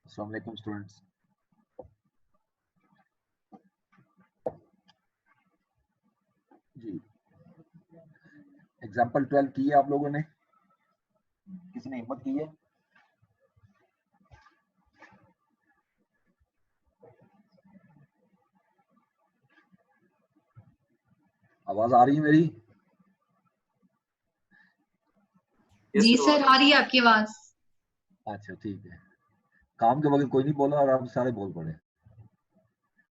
अस्सलाम वालेकुम स्टूडेंट्स। जी, एग्जाम्पल 12 की है आप लोगों ने? किसी ने हिम्मत की है? आवाज आ रही है मेरी? जी सर, आ रही है आपकी आवाज। अच्छा ठीक है। काम के वक्त कोई नहीं बोला और आप सारे बोल पड़े।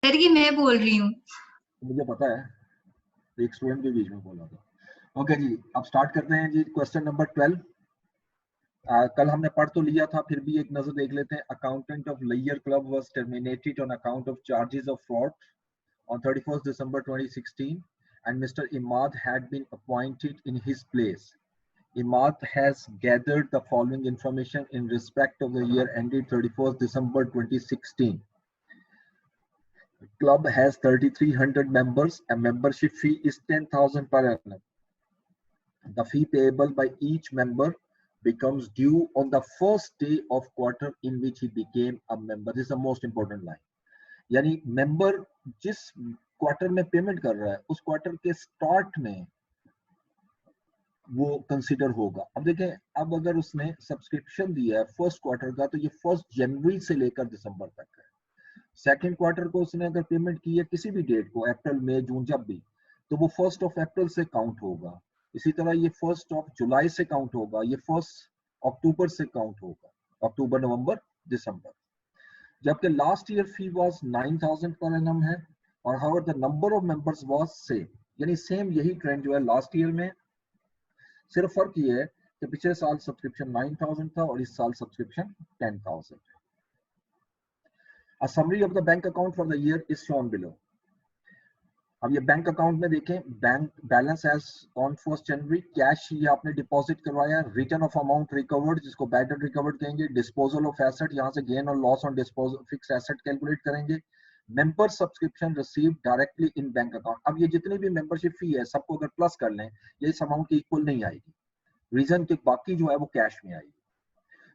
सर ये मैं बोल रही हूँ। मुझे पता है, एक स्टूडेंट के बीच में बोला था। ओके जी, अब स्टार्ट करते हैं जी। Question number 12। कल हमने पढ़ तो लिया था, फिर भी एक नजर देख लेते हैं। Accountant of layer club was terminated on account of charges of fraud on 31st December 2016 and Mr. Imad had been appointed in his place. Imad has gathered the following information in respect of the year ended 31st December 2016. The club has 3,300 members. A membership fee is 10,000 per annum. The fee payable by each member becomes due on the first day of quarter in which he became a member. This is the most important line. यानी member जिस quarter में payment कर रहा है उस quarter के start में वो कंसिडर होगा। अब देखें, अब अगर उसने सब्सक्रिप्शन दिया है फर्स्ट क्वार्टर का तो ये 1 जनवरी से लेकर दिसंबर तक है। सेकंड क्वार्टर को उसने अगर पेमेंट की है किसी भी डेट को, अप्रैल मई जून जब भी, तो वो 1 अप्रैल से काउंट होगा। इसी तरह ये 1 जुलाई से काउंट होगा, ये 1 अक्टूबर से काउंट होगा, अक्टूबर नवंबर दिसंबर। जबकि last year fee was 9,000 per annum है और however the number of members was same, यानी सेम यही ट्रेंड जो है लास्ट ईयर में। सिर्फ फर्क ये है कि पिछले साल सब्सक्रिप्शन 9,000 था और इस साल सब्सक्रिप्शन 10,000 है। A summary of the bank account for the year is shown below. अब ये बैंक अकाउंट में देखें, बैंक बैलेंस एज ऑन 1 जनवरी, कैश ये आपने डिपॉजिट करवाया, रिटर्न ऑफ अमाउंट रिकवर्ड जिसको बैड डेट रिकवर्ड कहेंगे, डिस्पोजल ऑफ एसेट, यहाँ से गेन और loss on disposal fix asset calculate करेंगे, member subscription receive directly in bank account. अब ये जितनी भी मेंबरशिप फी है सबको अगर प्लस कर लें ये इस अमाउंट की इक्वल नहीं आएगी, रीजन कि बाकी जो है वो कैश में आएगी।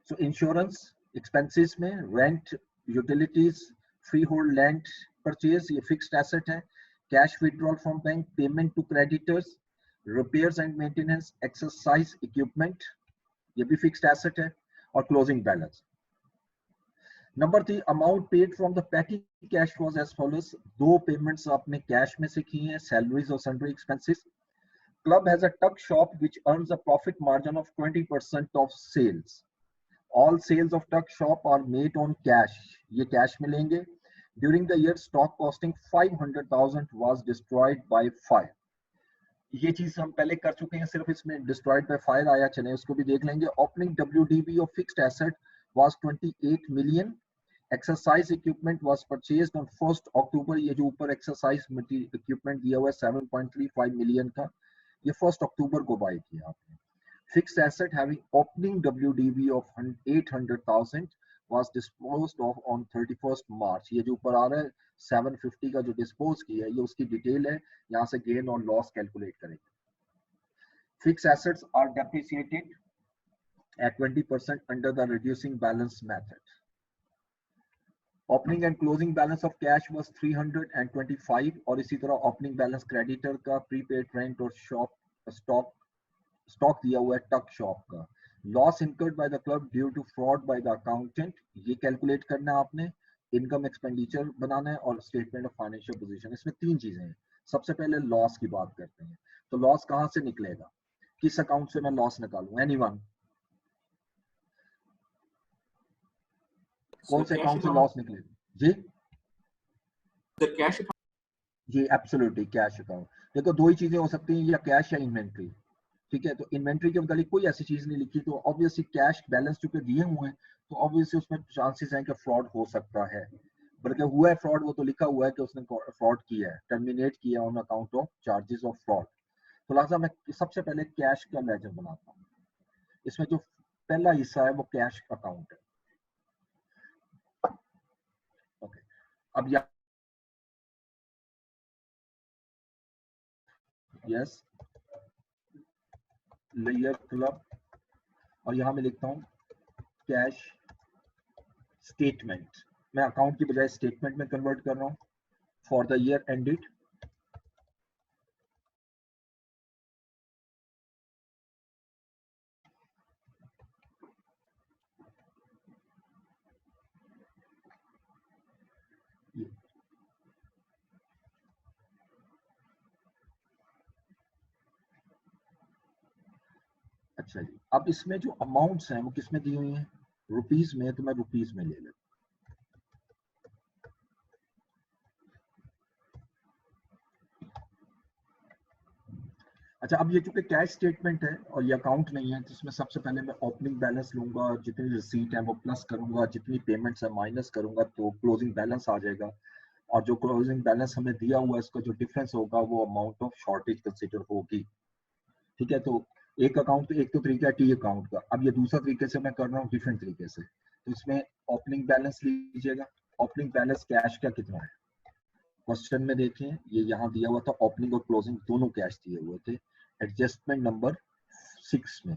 सो इंश्योरेंस एक्सपेंसेस में rent, utilities, freehold land purchase ये फिक्स्ड एसेट है, cash withdrawal from bank, payment to creditors, repairs and maintenance, exercise equipment ये भी फिक्स्ड एसेट है, और closing balance. Number 3, amount paid from the petty cash was as follows. दो payments आपने cash में से की हैं, सैलरीज और sundry expenses. Club has a tuck shop which earns a profit margin of 20% of sales. All sales of tuck shop are made on cash. ये cash में लेंगे। During the year, stock costing 500,000 was destroyed by fire. ये चीज हम पहले कर चुके हैं, सिर्फ इसमें destroyed by fire आया, चले उसको भी देख लेंगे। Opening WDV of fixed asset was 28 million. Exercise equipment was purchased on 1st October. ये जो ऊपर exercise equipment दिया हुआ है 7.35 million का, ये 1 अक्टूबर को बाय किया आपने। Fixed asset having opening WDV of 800,000 was disposed of on 31st March. ये जो ऊपर आ रहा है 750 का जो डिस्पोज किया है ये उसकी डिटेल है, यहाँ से गेन और लॉस कैलकुलेट करेंगे। Fixed assets are depreciated at 20% under the reducing balance method. Opening and closing balance of cash was 325 और इसी तरह opening balance creditor का, prepaid rent और shop स्टॉक दिया हुआ है टक शॉप का। Loss incurred by the club due to fraud by the accountant, ये कैलकुलेट करना है आपने। इनकम एक्सपेंडिचर बनाना है और स्टेटमेंट ऑफ फाइनेंशियल पोजीशन। इसमें तीन चीजें हैं। सबसे पहले लॉस की बात करते हैं, तो लॉस कहां से निकलेगा, किस अकाउंट से मैं लॉस निकालूं? एनीवन, कौन से अकाउंट से लॉस निकलेगा? जी कैश जी एब्सोल्युटली कैश अकाउंट। देखो दो ही चीजें हो सकती हैं, या कैश या इन्वेंट्री। ठीक है, तो इन्वेंट्री के मतलब कोई ऐसी चीज नहीं लिखी तो ऑब्वियसली कैश बैलेंस चूंकि दिए हुए हैं तो ऑब्वियसली उसमें चांसेस हैं कि फ्रॉड हो सकता है। बल्कि हुआ है फ्रॉड, वो तो लिखा हुआ है कि उसने फ्रॉड किया है, टर्मिनेट किया on account of charges of fraud. तो लिहाजा मैं सबसे पहले कैश का लेजर बनाता हूँ। इसमें जो पहला हिस्सा है वो कैश अकाउंट है। ओके, अब यस लेयर क्लब, और यहां मैं लिखता हूं कैश स्टेटमेंट, मैं अकाउंट की बजाय स्टेटमेंट में कन्वर्ट कर रहा हूँ फॉर द ईयर एंडेड। अच्छा जी, अब इसमें जो अमाउंट्स हैं वो किस में दी हुई हैं, रुपीस में, तो मैं रुपीस में ले लेता। अच्छा, अब ये चूंकि कैश स्टेटमेंट है और ये अकाउंट नहीं है, तो इसमें सबसे पहले मैं ओपनिंग बैलेंस लूंगा, जितनी रिसीट है वो प्लस करूंगा, जितनी पेमेंट्स है माइनस करूंगा, तो क्लोजिंग बैलेंस आ जाएगा। और जो क्लोजिंग बैलेंस हमें दिया हुआ है, इसका जो डिफरेंस होगा वो अमाउंट ऑफ शॉर्टेज कंसिडर होगी। ठीक है, तो एक अकाउंट, एक तो तरीका है टी अकाउंट का, अब ये दूसरा तरीके से मैं कर रहा हूँ डिफरेंट तरीके से। तो इसमें ओपनिंग बैलेंस लीजिएगा, ओपनिंग बैलेंस कैश का कितना है, क्वेश्चन में देखें ये यहाँ दिया हुआ था, ओपनिंग और क्लोजिंग दोनों कैश दिए हुए थे। एडजस्टमेंट नंबर 6 में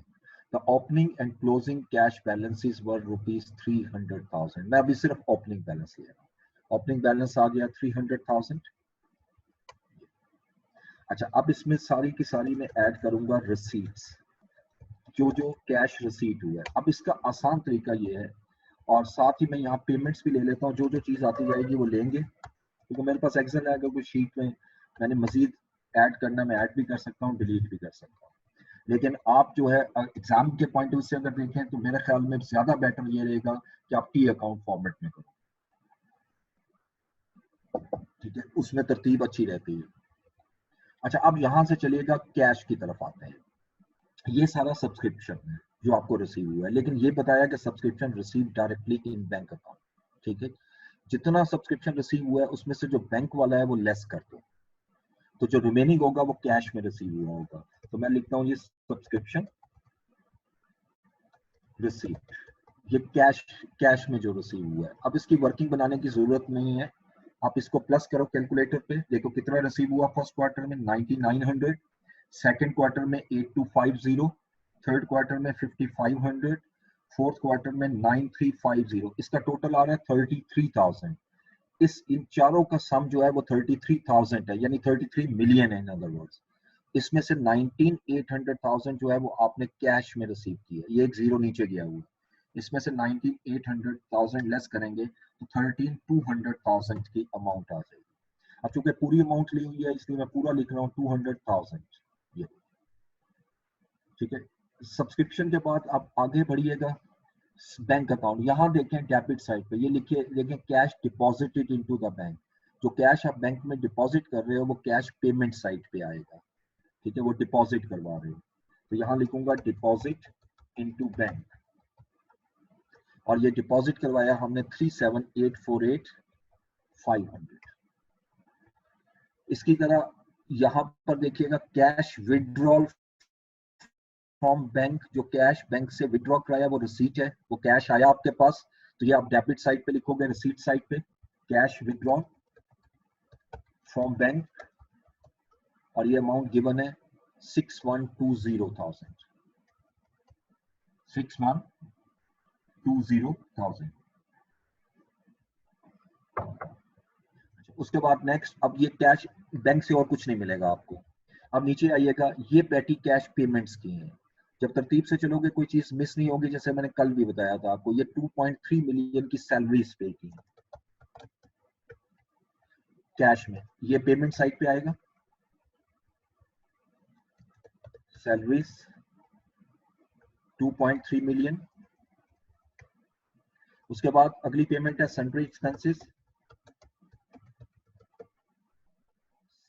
the opening and closing cash balances were ₹300,000। मैं अभी सिर्फ ओपनिंग बैलेंस ले रहा हूँ, ओपनिंग बैलेंस आ गया 300,000। अच्छा, अब इसमें सारी की सारी मैं ऐड करूंगा रिसीट्स, जो जो कैश रिसीट हुआ है। अब इसका आसान तरीका ये है, और साथ ही मैं यहाँ पेमेंट्स भी ले लेता हूँ, जो जो चीज आती जाएगी वो लेंगे, क्योंकि मेरे पास एक्सेल है, अगर कोई शीट में मैंने मजीद ऐड करना, मैं ऐड भी कर सकता हूँ, डिलीट भी कर सकता हूँ। लेकिन आप जो है एग्जाम के पॉइंट ऑफ व्यू से अगर देखें, तो मेरे ख्याल में ज्यादा बेटर ये रहेगा कि आप टी अकाउंट फॉर्मेट में करो। ठीक है, उसमें तरतीब अच्छी रहती है। अच्छा, अब यहां से चलिएगा कैश की तरफ आते हैं। ये सारा सब्सक्रिप्शन है जो आपको रिसीव हुआ है, लेकिन ये बताया कि subscription receive directly in bank account. ठीक है, जितना सब्सक्रिप्शन रिसीव हुआ है उसमें से जो बैंक वाला है वो लेस कर दो, तो जो रिमेनिंग होगा वो कैश में रिसीव हुआ होगा। तो मैं लिखता हूँ ये सब्सक्रिप्शन रिसीव्ड, ये कैश में जो रिसीव हुआ है। अब इसकी वर्किंग बनाने की जरूरत नहीं है, आप इसको प्लस करो कैलकुलेटर पे, देखो कितना रिसीव हुआ फर्स्ट क्वार्टर में 9900, सेकंड क्वार्टर में 8250, थर्ड क्वार्टर में 5500, फोर्थ क्वार्टर में 9350, इसका टोटल आ रहा है 33000। इस इन चारों का सम जो है वो 33,000 है, यानी 33 मिलियन है इन अदर वर्ड्स। इसमें से 19,800,000 जो है वो आपने कैश में रिसीव किया, ये एक जीरो नीचे गया हुआ, इसमें से 19,800,000 लेस करेंगे तो 13,200,000 की अमाउंट आ जाएगी। अब चूंकि पूरी अमाउंट ली हुई है, इसलिए मैं पूरा लिख रहा हूँ 200,000 ये। ठीक है, सब्सक्रिप्शन के बाद आप आगे बढ़िएगा, बैंक अकाउंट, यहाँ देखें डेबिट साइड पे ये लिखिए, देखें cash deposited into the bank, जो कैश आप बैंक में डिपॉजिट कर रहे हो वो कैश पेमेंट साइड पे आएगा। ठीक है, वो डिपॉजिट करवा रहे हो, तो यहाँ लिखूंगा डिपॉजिट इनटू बैंक, और ये डिपॉजिट करवाया हमने 37848,500। इसकी तरह यहाँ पर देखिएगा कैश विड्रॉल फ्रॉम बैंक, जो कैश बैंक से विड्रॉ कराया वो रिसीट है, वो कैश आया आपके पास, तो ये आप डेबिट साइड पे लिखोगे, रिसीट साइड पे कैश विड्रॉ फ्रॉम बैंक, और ये अमाउंट गिवन है 6120,000, 6120,000। उसके बाद नेक्स्ट, अब ये कैश बैंक से और कुछ नहीं मिलेगा आपको। अब नीचे आइएगा, ये पेटी कैश पेमेंट्स की हैं, जब तरतीब से चलोगे कोई चीज मिस नहीं होगी, जैसे मैंने कल भी बताया था आपको, ये 2.3 मिलियन की सैलरीज पे की कैश में, ये पेमेंट साइड पे आएगा, सैलरीज 2.3 मिलियन। उसके बाद अगली पेमेंट है सन्ड्री एक्सपेंसेस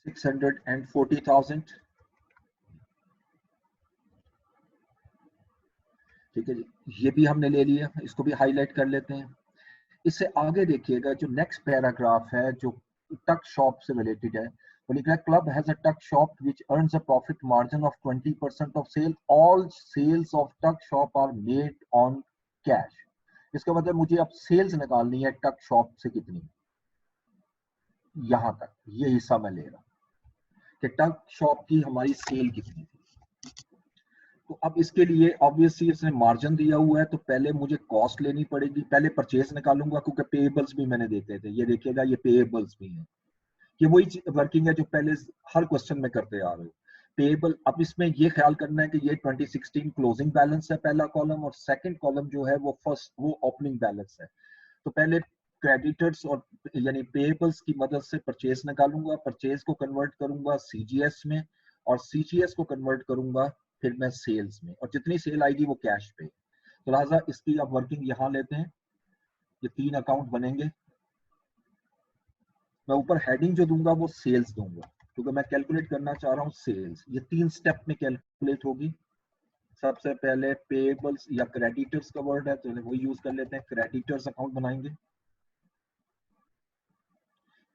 640,000। ठीक है जी, ये भी हमने ले लिया, इसको भी हाईलाइट कर लेते हैं। इससे आगे देखिएगा, जो नेक्स्ट पैराग्राफ है जो टक शॉप से रिलेटेड है, वो लिख रहा है club has a tuck shop which earns a profit margin of 20% of sale, all sales of tuck shop are made on cash. इसका मतलब मुझे अब सेल्स निकालनी है टक शॉप से कितनी, यहां तक ये हिस्सा मैं ले रहा हूं कि टक शॉप की हमारी सेल कितनी थी। तो अब इसके लिए ऑब्वियसली इसने मार्जिन दिया हुआ है, तो पहले मुझे कॉस्ट लेनी पड़ेगी, पहले परचेज निकालूंगा क्योंकि पेएबल्स भी मैंने देखे थे, ये देखिएगा ये पेएबल्स भी हैं, ये वही वर्किंग है जो पहले हर क्वेश्चन में करते आ रहे हो। पेएबल, अब इसमें ये ख्याल करना है कि ये 2016 क्लोजिंग बैलेंस है पहला कॉलम, और सेकंड कॉलम जो है वो ओपनिंग बैलेंस है। तो पहले क्रेडिटर्स और यानी पेएबल्स की मदद से परचेज निकालूंगा, परचेज को कन्वर्ट करूंगा सीजीएस में, और सीजीएस को कन्वर्ट करूंगा फिर मैं सेल्स में, और जितनी सेल आएगी वो कैश पे। तो लिहाजा इसकी अब वर्किंग यहाँ लेते हैं, ये 3 अकाउंट बनेंगे। मैं ऊपर हेडिंग जो दूंगा वो सेल्स दूंगा क्योंकि मैं कैलकुलेट करना चाह रहा हूँ सेल्स। ये 3 स्टेप में कैलकुलेट होगी। सबसे पहले पेएबल्स या क्रेडिटर्स का वर्ड है तो वो यूज कर लेते हैं, क्रेडिटर्स अकाउंट बनाएंगे।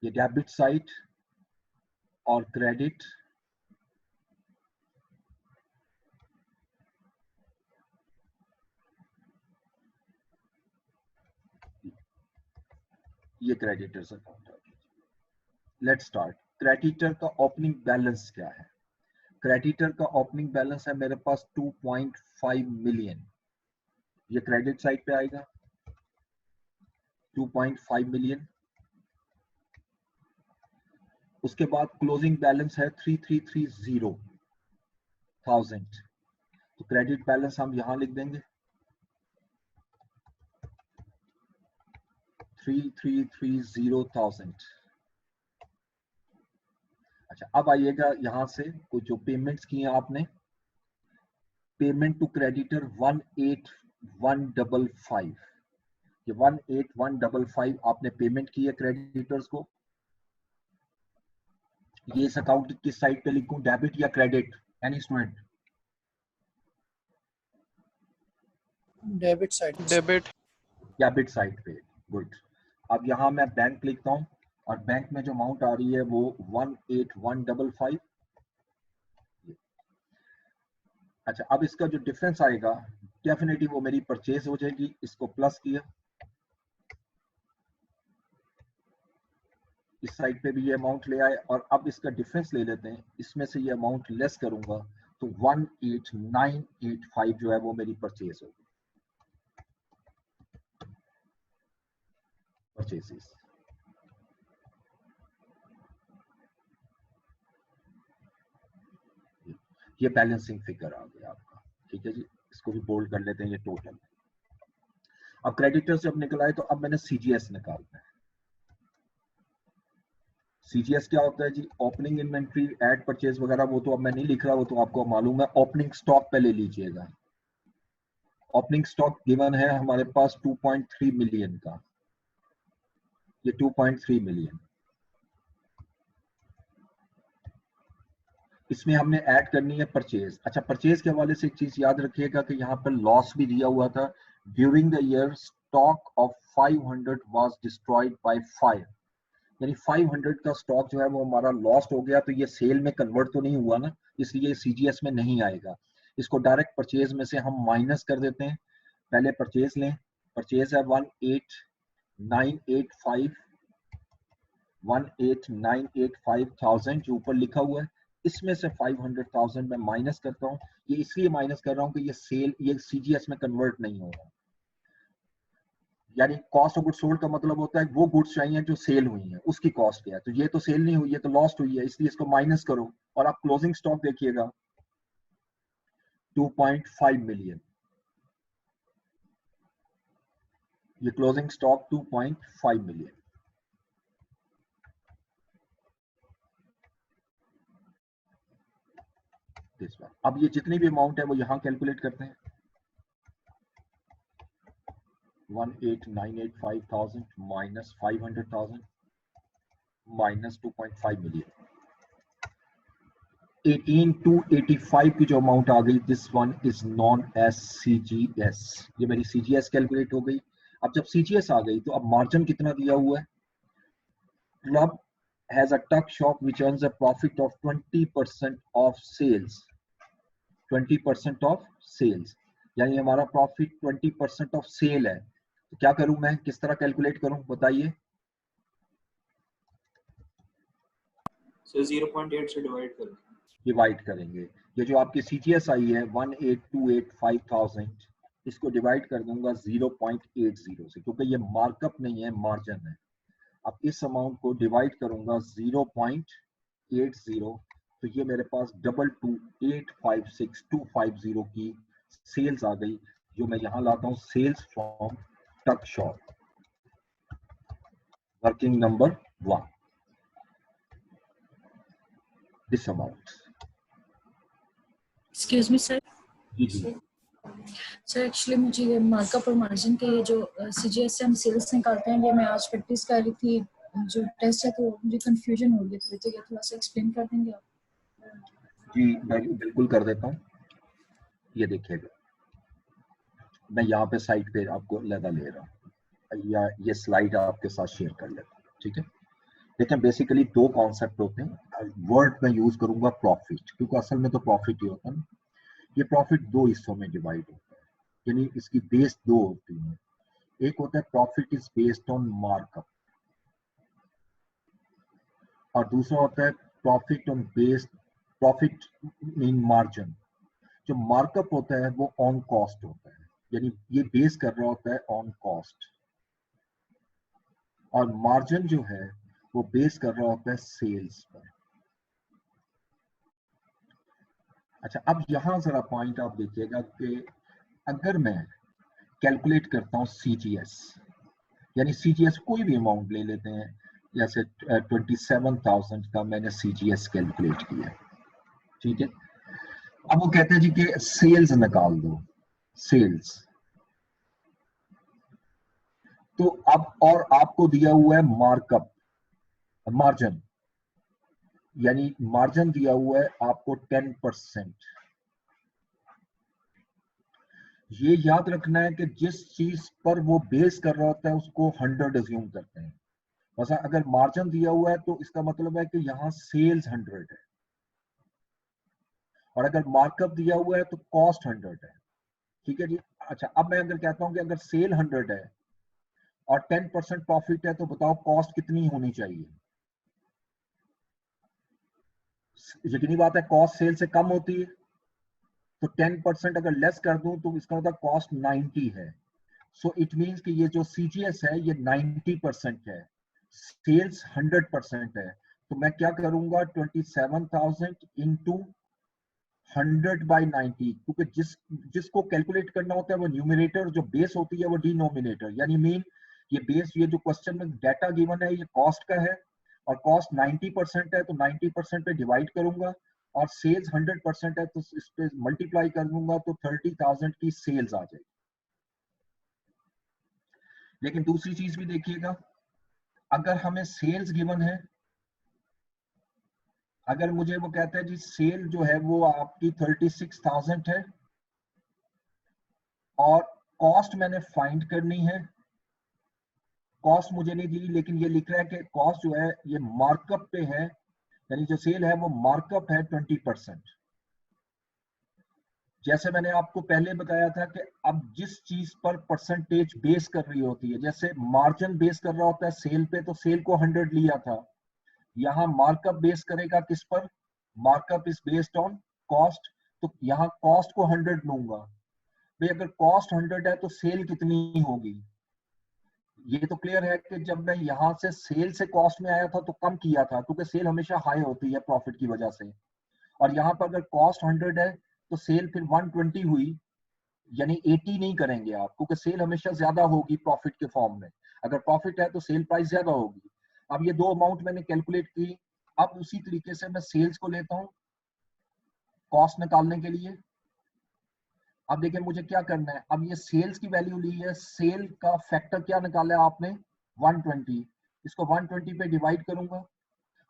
ये डेबिट साइड और क्रेडिट, ये क्रेडिटर्स अकाउंट है। Let's start. क्रेडिटर का ओपनिंग बैलेंस क्या है? क्रेडिटर का ओपनिंग बैलेंस है मेरे पास 2.5 मिलियन, ये क्रेडिट साइड पे आएगा 2.5 मिलियन। उसके बाद क्लोजिंग बैलेंस है 3330,000, तो क्रेडिट बैलेंस हम यहां लिख देंगे 3330,000। अच्छा, अब आइएगा यहां से कुछ जो पेमेंट्स की हैं आपने, पेमेंट टू क्रेडिटर 18155, ये 18155 आपने पेमेंट की है क्रेडिटर्स को। ये इस अकाउंट किस साइड पे लिखूं, डेबिट या credit? Any student? Debit side. Debit. Debit side पे, गुड। अब यहाँ मैं बैंक लिखता हूँ और बैंक में जो अमाउंट आ रही है वो 18155। अच्छा, अब इसका जो डिफरेंस आएगा डेफिनेटली वो मेरी परचेज हो जाएगी, इसको प्लस किया, इस साइड पे भी ये अमाउंट ले आए, और अब इसका डिफरेंस ले लेते हैं, इसमें से ये अमाउंट लेस करूंगा तो 18985 जो है वो मेरी परचेज होगी, परचेजेस। ये बैलेंसिंग फिगर आ गया आपका, ठीक है जी। इसको भी बोल्ड कर लेते हैं, ये टोटल। अब क्रेडिटर जब निकल आए तो अब मैंने सीजीएस निकालना है। सीजीएस क्या होता है जी? ओपनिंग इन्वेंट्री, एड परचेज वगैरह वो तो अब मैं नहीं लिख रहा, वो तो आपको मालूम है। ओपनिंग स्टॉक पे ले लीजिएगा। ओपनिंग स्टॉक गिवन है हमारे पास 2.3 मिलियन का, ये 2.3 मिलियन। इसमें हमने ऐड करनी है परचेज। अच्छा, परचेज के हवाले से एक चीज याद रखिएगा कि यहाँ पर लॉस भी दिया हुआ था। During the year stock of 500 was destroyed by fire, यानी 500 का स्टॉक जो है वो हमारा लॉस्ट हो गया, तो ये सेल में कन्वर्ट तो नहीं हुआ ना, इसलिए सीजीएस में नहीं आएगा। इसको डायरेक्ट परचेज में से हम माइनस कर देते हैं। पहले परचेज लें, परचेज है 18985,000 जो ऊपर लिखा हुआ है, इसमें से 500,000 मैं माइनस करता हूँ। ये इसलिए माइनस कर रहा हूँ कि ये सेल, ये सीजीएस में कन्वर्ट नहीं हो रहा। यानी कॉस्ट ऑफ गुड्स सोल्ड का मतलब होता है वो गुड्स चाहिए जो सेल हुई है, उसकी कॉस्ट क्या है, तो ये तो सेल नहीं हुई है तो लॉस्ट हुई है, इसलिए इसको माइनस करो। और आप क्लोजिंग स्टॉक देखिएगा 2.5 मिलियन, ये क्लोजिंग स्टॉक 2.5 मिलियन। अब ये जितनी भी अमाउंट है वो यहां कैलकुलेट करते हैं। 18985,000 माइनस 500,000 माइनस 2.5 मिलियन, 18285 की जो अमाउंट आ गई, this one is known as CGS. ये मेरी सीजीएस कैलकुलेट हो गई। अब जब सीजीएस आ गई तो अब मार्जिन कितना दिया हुआ है? Club has a tuck shop which earns a profit of 20% of sales, 20% of sales, यानी हमारा प्रॉफिट 20% ऑफ सेल है। तो क्या करूं मैं, किस तरह कैलकुलेट करूं बताइए? सो 0.8 से डिवाइड करो। डिवाइड करेंगे। ये जो आपकी CGS आई है 18285,000, इसको डिवाइड कर दूंगा 0.80 से, क्योंकि ये मार्कअप नहीं है, मार्जिन है। अब इस अमाउंट को डिवाइड करूंगा 0.80, तो ये मेरे पास 22856250 की सेल्स आ गई, जो मैं यहाँ लाता हूँ sales from tuck shop, working number 1, this amount. Excuse me sir. जी जी सर एक्चुअली मुझे ये मार्कअप और मार्जिन के ये जो CGS से हम सेल्स निकालते हैं, ये मैं आज प्रैक्टिस कर रही थी जो टेस्ट है, तो मुझे कंफ्यूजन हो गई थी, तो ये थोड़ा सा एक्सप्लेन कर देंगे आप? जी, मैं बिल्कुल कर देता हूँ। ये देखिएगा, मैं यहाँ पे साइड पे आपको लगा ले रहा हूँ, या ये स्लाइड आपके साथ शेयर कर लेता हूँ, ठीक है। देखिए बेसिकली दो कॉन्सेप्ट होते हैं। वर्ड में यूज करूंगा प्रॉफिट, क्योंकि असल में तो प्रॉफिट ही होता है ना। ये प्रॉफिट दो हिस्सों में डिवाइड होता है, यानी इसकी बेस दो होती है। एक होता है profit is based on markup, और दूसरा होता है profit on based profit in margin. जो मार्कअप होता है वो ऑन कॉस्ट होता है, यानी ये बेस कर रहा होता है ऑन कॉस्ट, और मार्जिन जो है वो बेस कर रहा होता है सेल्स पर। अच्छा, अब यहां जरा पॉइंट आप देखिएगा कि अगर मैं कैलकुलेट करता हूं CGS, यानी CGS कोई भी अमाउंट ले लेते हैं, जैसे 27,000 का मैंने CGS कैलकुलेट किया, ठीक है। अब वो कहते हैं जी कि सेल्स निकाल दो, सेल्स। तो अब और आपको दिया हुआ है मार्कअप, मार्जिन, यानी मार्जिन दिया हुआ है आपको 10%। ये याद रखना है कि जिस चीज पर वो बेस कर रहा होता है उसको 100 अज्यूम करते हैं। वैसा अगर मार्जिन दिया हुआ है तो इसका मतलब है कि यहाँ सेल्स 100 है, और अगर मार्कअप दिया हुआ है तो कॉस्ट 100 है, ठीक है जी। अच्छा, अब मैं अगर कहता हूं कि अगर सेल 100 है और 10% प्रॉफिट है, तो बताओ कॉस्ट कितनी होनी चाहिए? यकीनी बात है कॉस्ट सेल से कम होती है, तो 10% अगर लेस कर दूं तो इसका मतलब कॉस्ट 90 है। सो इट मींस कि ये जो CGS है ये 90% है, सेल्स 100% है। तो मैं क्या करूंगा, 27,000 इंटू 100/90, क्योंकि जिसको कैलकुलेट करना होता है वो न्यूमरेटर, जो बेस होती है वो डिनोमिनेटर, यानी मीन ये बेस, ये जो क्वेश्चन में डाटा गिवन है ये कॉस्ट का है, और कॉस्ट 90% है तो 90% पे डिवाइड करूंगा, और सेल्स 100% है तो इस पे मल्टीप्लाई कर दूंगा, तो 30,000 की सेल्स आ जाएगी। लेकिन दूसरी चीज भी देखिएगा, अगर हमें सेल्स गिवन है, अगर मुझे वो कहता है जी सेल जो है वो आपकी 36,000 है, और कॉस्ट मैंने फाइंड करनी है, कॉस्ट मुझे नहीं दी, लेकिन ये लिख रहा है कि कॉस्ट जो है ये मार्कअप पे है, यानी जो सेल है वो मार्कअप है 20%। जैसे मैंने आपको पहले बताया था कि अब जिस चीज पर परसेंटेज बेस कर रही होती है, जैसे मार्जिन बेस कर रहा होता है सेल पे, तो सेल को 100 लिया था। यहाँ मार्कअप बेस करेगा किस पर? Markup is based on cost, तो यहाँ कॉस्ट को 100 लूंगा। भाई अगर कॉस्ट 100 है तो सेल कितनी होगी? ये तो क्लियर है कि जब मैं यहाँ से सेल से कॉस्ट में आया था तो कम किया था, क्योंकि सेल हमेशा हाई होती है प्रॉफिट की वजह से, और यहाँ पर अगर कॉस्ट 100 है तो सेल फिर 120 हुई, यानी 80 नहीं करेंगे आप, क्योंकि सेल हमेशा ज्यादा होगी प्रॉफिट के फॉर्म में। अगर प्रॉफिट है तो सेल प्राइस ज्यादा होगी। अब ये दो अमाउंट मैंने कैलकुलेट की। अब उसी तरीके से मैं सेल्स को लेता हूँ कॉस्ट निकालने के लिए। अब देखिए मुझे क्या करना है, अब ये सेल्स की वैल्यू ली है, सेल का फैक्टर क्या निकाला है आपने? 120। इसको 120 पे डिवाइड करूंगा,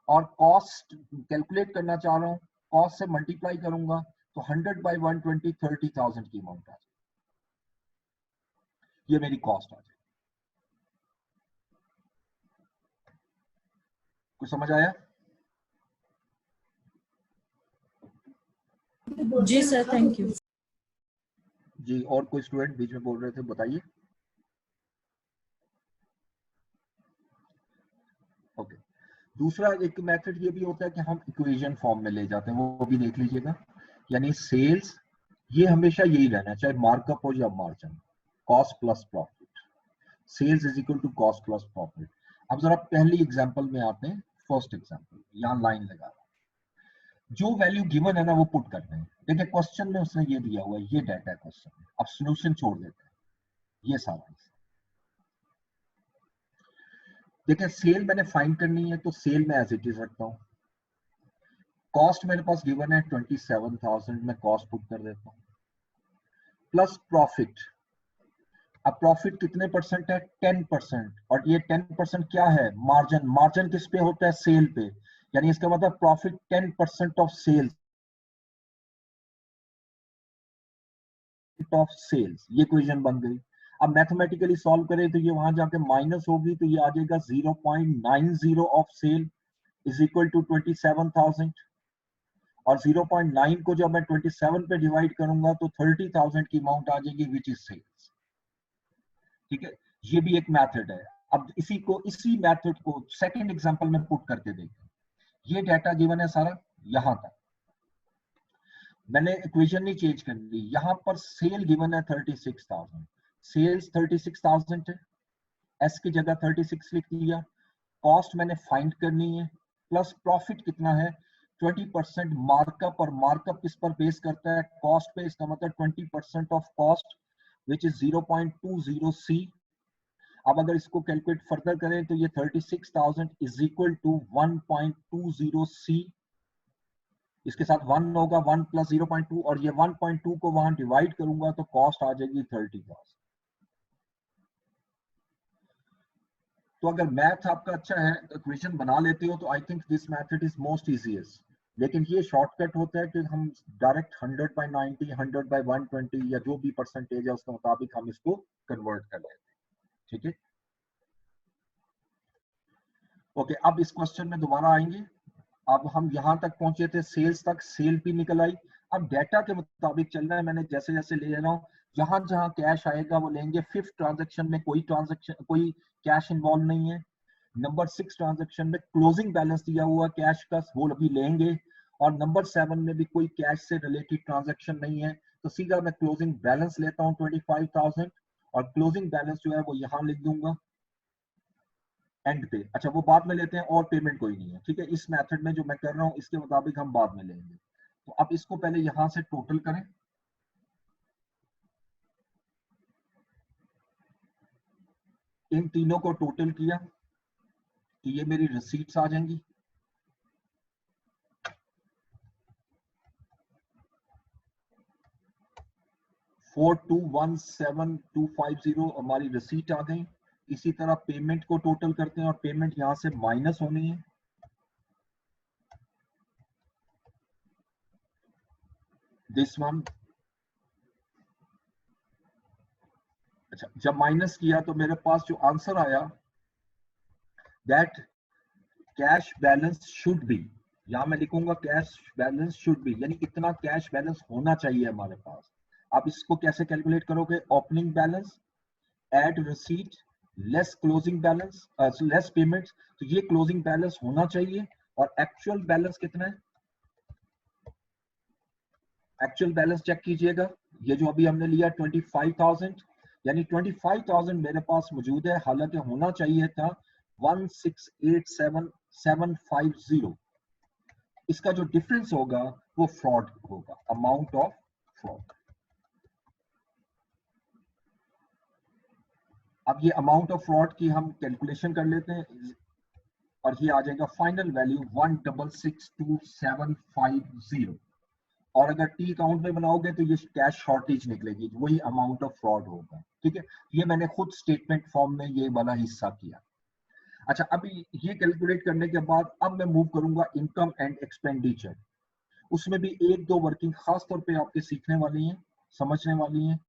और कॉस्ट कैलकुलेट करना चाह रहा हूँ, कॉस्ट से मल्टीप्लाई करूंगा, तो 100/120 30,000 की अमाउंट आ जाए, ये मेरी कॉस्ट आ जाए। कुछ समझ आया? जी सर, थैंक यू। जी, और कोई स्टूडेंट बीच में बोल रहे थे, बताइए। ओके, दूसरा एक मेथड ये भी होता है कि हम इक्वेशन फॉर्म में ले जाते हैं, वो भी देख लीजिएगा। यानी सेल्स ये हमेशा यही रहना, चाहे मार्कअप हो या margin, cost plus profit, sales is equal to cost plus profit. अब जरा पहली एग्जांपल में आते हैं, फर्स्ट एग्जांपल, यहाँ लाइन लगा रहा हूं। जो वैल्यू गिवन है ना वो पुट करते हैं। देखिए क्वेश्चन में उसने ये दिया हुआ है, ये डाटा है क्वेश्चन में, अब सॉल्यूशन छोड़ देते हैं ये सारा। देखिए सेल मैंने फाइंड करनी है तो सेल में एज इट इज रखता हूं। कॉस्ट मेरे पास गिवन है 27,000, मैं कॉस्ट पुट कर देता हूं, प्लस प्रॉफिट। अब प्रॉफिट कितने परसेंट है? 10%। और ये 10% क्या है? मार्जिन। मार्जिन किस पे होता है? सेल पे। यानी इसका मतलब profit 10% of sales, of sales. ये इक्वेशन बन गई। अब मैथमेटिकली सॉल्व करें तो ये वहां जाके माइनस होगी, तो ये आ जाएगा 0.90 of sale is equal to 27,000। और 0.9 को जब मैं 27 पे डिवाइड करूंगा तो 30,000 की अमाउंट आ जाएगी, विच इज सेल्स। ठीक है, ये भी एक मेथड है। अब इसी मेथड को सेकंड एग्जांपल में पुट करके देखें। ये डाटा गिवन है सारा, यहां तक मैंने इक्वेशन नहीं चेंज करनी। यहां पर सेल गिवन है 36,000, सेल्स 36,000 है, एस की जगह 36 लिख दिया। कॉस्ट मैंने फाइंड करनी है, प्लस प्रॉफिट कितना है? 20% मार्कअप। और मार्कअप किस पर बेस करता है? कॉस्ट पे। इसका मतलब 20% ऑफ कॉस्ट विच इज 0.20 सी। अब अगर इसको कैलकुलेट फर्दर करें तो ये 36,000 इज इक्वल टू 1.20 सी। इसके साथ 1 होगा, 1 प्लस 0.2, और ये 1.2 को वहां डिवाइड करूंगा तो कॉस्ट आ जाएगी 30,000। तो अगर मैथ आपका अच्छा है, इक्वेशन बना लेते हो, तो I think this method is most easiest. लेकिन ये शॉर्टकट होता है कि हम डायरेक्ट 100/90, 100/120 या जो भी परसेंटेज है उसके मुताबिक हम इसको कन्वर्ट कर लेते हैं। ठीक है, ओके। अब इस क्वेश्चन में दोबारा आएंगे। अब हम यहां तक पहुंचे थे, सेल्स तक, सेल भी निकल आई। अब डाटा के मुताबिक चल रहा है, मैंने जैसे जैसे ले रहा हूँ, जहां जहां कैश आएगा वो लेंगे। फिफ्थ ट्रांजेक्शन में कोई कैश इन्वॉल्व नहीं है। नंबर 6 ट्रांजेक्शन में क्लोजिंग बैलेंस दिया हुआ कैश का, वो अभी लेंगे। और नंबर 7 में भी कोई कैश से रिलेटेड ट्रांजेक्शन नहीं है, तो सीधा मैं क्लोजिंग बैलेंस लेता हूँ 25,000, और क्लोजिंग बैलेंस जो है वो यहां लिख दूंगा एंड पे। अच्छा, वो बाद में लेते हैं, और पेमेंट कोई नहीं है। ठीक है, इस मेथड में जो मैं कर रहा हूँ इसके मुताबिक हम बाद में लेंगे। तो अब इसको पहले यहां से टोटल करें। इन तीनों को टोटल किया तो ये मेरी रिसीट्स आ जाएंगी। $421,750 हमारी रिसीट आ गई। इसी तरह पेमेंट को टोटल करते हैं, और पेमेंट यहां से माइनस होनी है। This one. अच्छा, जब माइनस किया तो मेरे पास जो आंसर आया, that cash balance should be, यहां मैं लिखूंगा कैश बैलेंस शुड बी, यानी इतना कैश बैलेंस होना चाहिए हमारे पास। आप इसको कैसे कैलकुलेट करोगे? Opening balance add receipt less closing balance, less payments. तो ये क्लोजिंग बैलेंस होना चाहिए। और एक्चुअल बैलेंस कितना है? एक्चुअल बैलेंस चेक कीजिएगा, ये जो अभी हमने लिया 25,000, यानी 25,000 मेरे पास मौजूद है, हालांकि होना चाहिए था 1687750। इसका जो डिफरेंस होगा वो फ्रॉड होगा, अमाउंट ऑफ फ्रॉड। अब ये अमाउंट ऑफ फ्रॉड की हम कैलकुलेशन कर लेते हैं, और ये आ जाएगा फाइनल वैल्यू 1662750। और अगर टी अकाउंट में बनाओगे तो ये कैश शॉर्टेज निकलेगी, वही अमाउंट ऑफ फ्रॉड होगा। ठीक है, ये मैंने खुद स्टेटमेंट फॉर्म में ये वाला हिस्सा किया। अच्छा, अभी ये कैलकुलेट करने के बाद अब मैं मूव करूंगा इनकम एंड एक्सपेंडिचर। उसमें भी एक दो वर्किंग खास तौर पे आपके सीखने वाली हैं, समझने वाली हैं।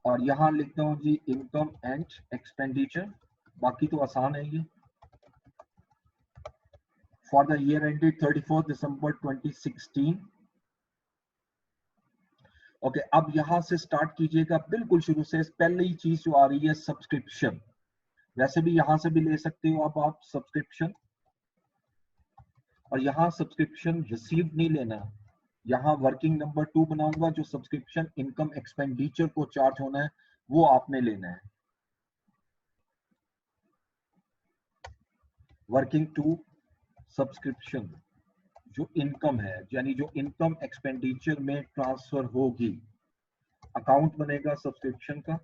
और यहां लिखता हूं जी इनकम एंड एक्सपेंडिचर, बाकी तो आसान है ये। For the year ended 31 December 2016। Okay, अब यहां से स्टार्ट कीजिएगा बिल्कुल शुरू से। पहली चीज जो आ रही है सब्सक्रिप्शन, वैसे भी यहां से भी ले सकते हो आप सब्सक्रिप्शन, और यहाँ सब्सक्रिप्शन रिसीव नहीं लेना, यहाँ वर्किंग नंबर 2 बनाऊंगा, जो सब्सक्रिप्शन इनकम एक्सपेंडिचर को चार्ज होना है वो आपने लेना है। वर्किंग 2 सब्सक्रिप्शन जो इनकम है, यानी जो इनकम एक्सपेंडिचर में ट्रांसफर होगी, अकाउंट बनेगा सब्सक्रिप्शन का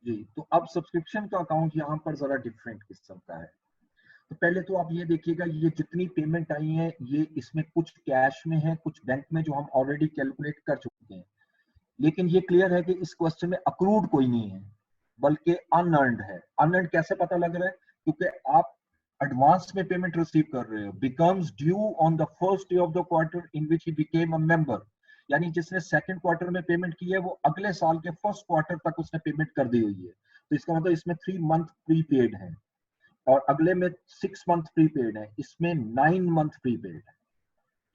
जी। तो अब सब्सक्रिप्शन का अकाउंट यहाँ पर जरा डिफरेंट किस्म का है। तो पहले तो आप ये देखिएगा, ये जितनी पेमेंट आई है ये इसमें कुछ कैश में है, कुछ बैंक में, जो हम ऑलरेडी कैलकुलेट कर चुके हैं। लेकिन ये क्लियर है कि इस क्वेश्चन में अक्रूड कोई नहीं है, बल्कि अनअर्न्ड है। अनअर्न्ड कैसे पता लग रहा है? क्योंकि आप एडवांस में पेमेंट रिसीव कर रहे हो। Becomes due on the first day of the quarter in which he became a member, यानी जिसने सेकंड क्वार्टर में पेमेंट की है वो अगले साल के फर्स्ट क्वार्टर तक उसने पेमेंट कर दी हुई है। तो इसका मतलब इसमें 3 मंथ प्रीपेड है, और अगले में 6 मंथ प्रीपेड है, इसमें 9 मंथ प्रीपेड है।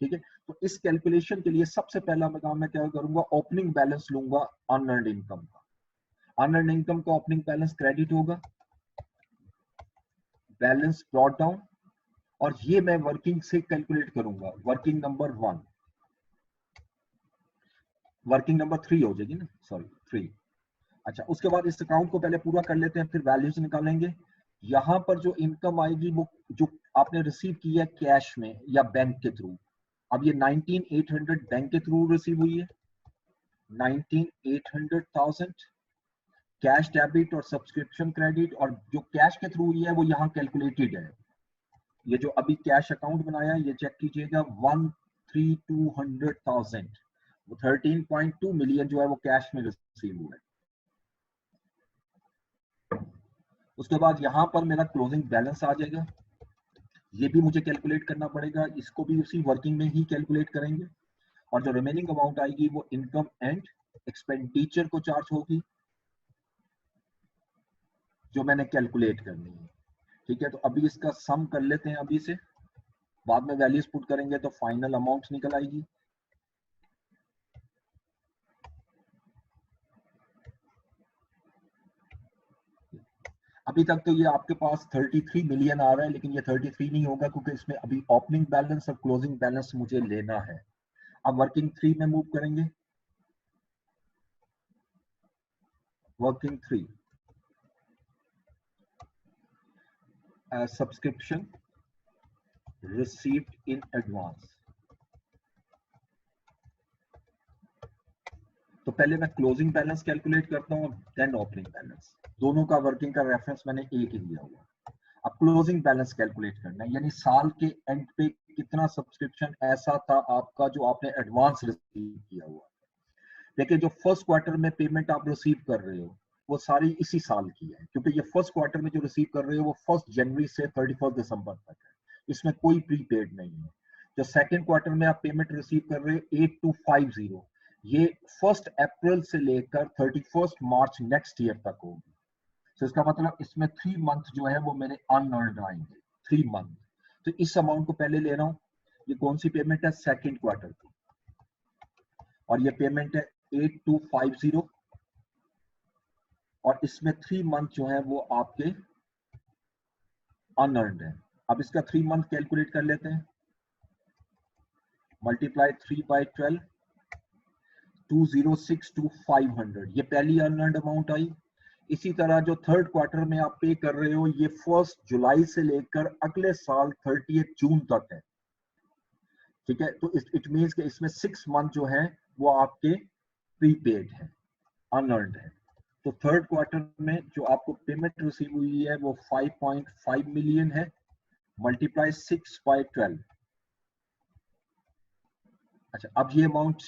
ठीक है, तो इस कैलकुलेशन के लिए सबसे पहला काम मैं क्या करूंगा, ओपनिंग बैलेंस लूंगा अनअर्न्ड इनकम का। अनअर्न्ड इनकम का ओपनिंग बैलेंस क्रेडिट होगा, बैलेंस ब्रॉट डाउन, और ये मैं वर्किंग से कैलकुलेट करूंगा, वर्किंग नंबर 1, वर्किंग नंबर 3 हो जाएगी ना, सॉरी 3। अच्छा, उसके बाद इस अकाउंट को पहले पूरा कर लेते हैं, फिर वैल्यूज निकालेंगे। यहां पर जो इनकम आएगी वो जो आपने रिसीव की है कैश में या बैंक के थ्रू, अब ये 19,800 बैंक के थ्रू रिसीव हुई है, 19,800,000 कैश डेबिट और सब्सक्रिप्शन क्रेडिट, और जो कैश के थ्रू हुई है वो यहाँ कैलकुलेटेड है। ये जो अभी कैश अकाउंट बनाया ये चेक कीजिएगा, 132,000, वो 13.2 मिलियन जो है वो कैश में रिसीव हुआ है। उसके बाद यहाँ पर मेरा क्लोजिंग बैलेंस आ जाएगा, ये भी मुझे कैलकुलेट करना पड़ेगा, इसको भी उसी वर्किंग में ही कैलकुलेट करेंगे। और जो रिमेनिंग अमाउंट आएगी वो इनकम एंड एक्सपेंडिचर को चार्ज होगी, जो मैंने कैलकुलेट करनी है। ठीक है, तो अभी इसका सम कर लेते हैं अभी से, बाद में वैल्यूज पुट करेंगे तो फाइनल अमाउंट निकल आएगी। अभी तक तो ये आपके पास 33 मिलियन आ रहा है, लेकिन ये 33 नहीं होगा क्योंकि इसमें अभी ओपनिंग बैलेंस और क्लोजिंग बैलेंस मुझे लेना है। अब वर्किंग 3 में मूव करेंगे, working 3 subscription received in advance. तो पहले मैं क्लोजिंग बैलेंस कैलकुलेट करता हूँ, देन ओपनिंग बैलेंस, दोनों का वर्किंग का रेफरेंस मैंने एक ही दिया हुआ। अब क्लोजिंग बैलेंस कैलकुलेट करना है, यानी साल के एंड पे कितना सब्सक्रिप्शन ऐसा था आपका जो आपने एडवांस रिसीव किया हुआ। देखिए, जो फर्स्ट क्वार्टर में पेमेंट आप रिसीव कर रहे हो वो सारी इसी साल की है, क्योंकि ये फर्स्ट क्वार्टर में जो रिसीव कर रहे हो वो 1 जनवरी से 31 दिसंबर तक है, इसमें कोई प्रीपेड नहीं है। जो सेकंड क्वार्टर में आप पेमेंट रिसीव कर रहे हो 8250, ये 1 अप्रैल से लेकर 31 मार्च नेक्स्ट ईयर तक होगी। तो इसका मतलब इसमें 3 मंथ जो है वो मेरे अनअर्न्ड आएंगे, 3 मंथ। तो इस अमाउंट को पहले ले रहा हूँ, ये कौन सी पेमेंट है, सेकंड क्वार्टर की, और ये पेमेंट है 8250, और इसमें 3 मंथ जो है वो आपके अनअर्न्ड है। अब इसका 3 मंथ कैलकुलेट कर लेते हैं, मल्टीप्लाई 3/12, 206,500, ये पहली अनअर्न्ड अमाउंट आई। इसी तरह जो थर्ड क्वार्टर में आप पे कर रहे हो ये 1 जुलाई से लेकर अगले साल 30 जून तक है। ठीक है, तो इट मींस कि इसमें 6 मंथ जो है वो आपके प्रीपेड है, अनअर्न्ड है। तो थर्ड क्वार्टर में जो आपको पेमेंट रिसीव हुई है वो 5.5 मिलियन है, मल्टीप्लाई 6/12। अच्छा, अब ये अमाउंट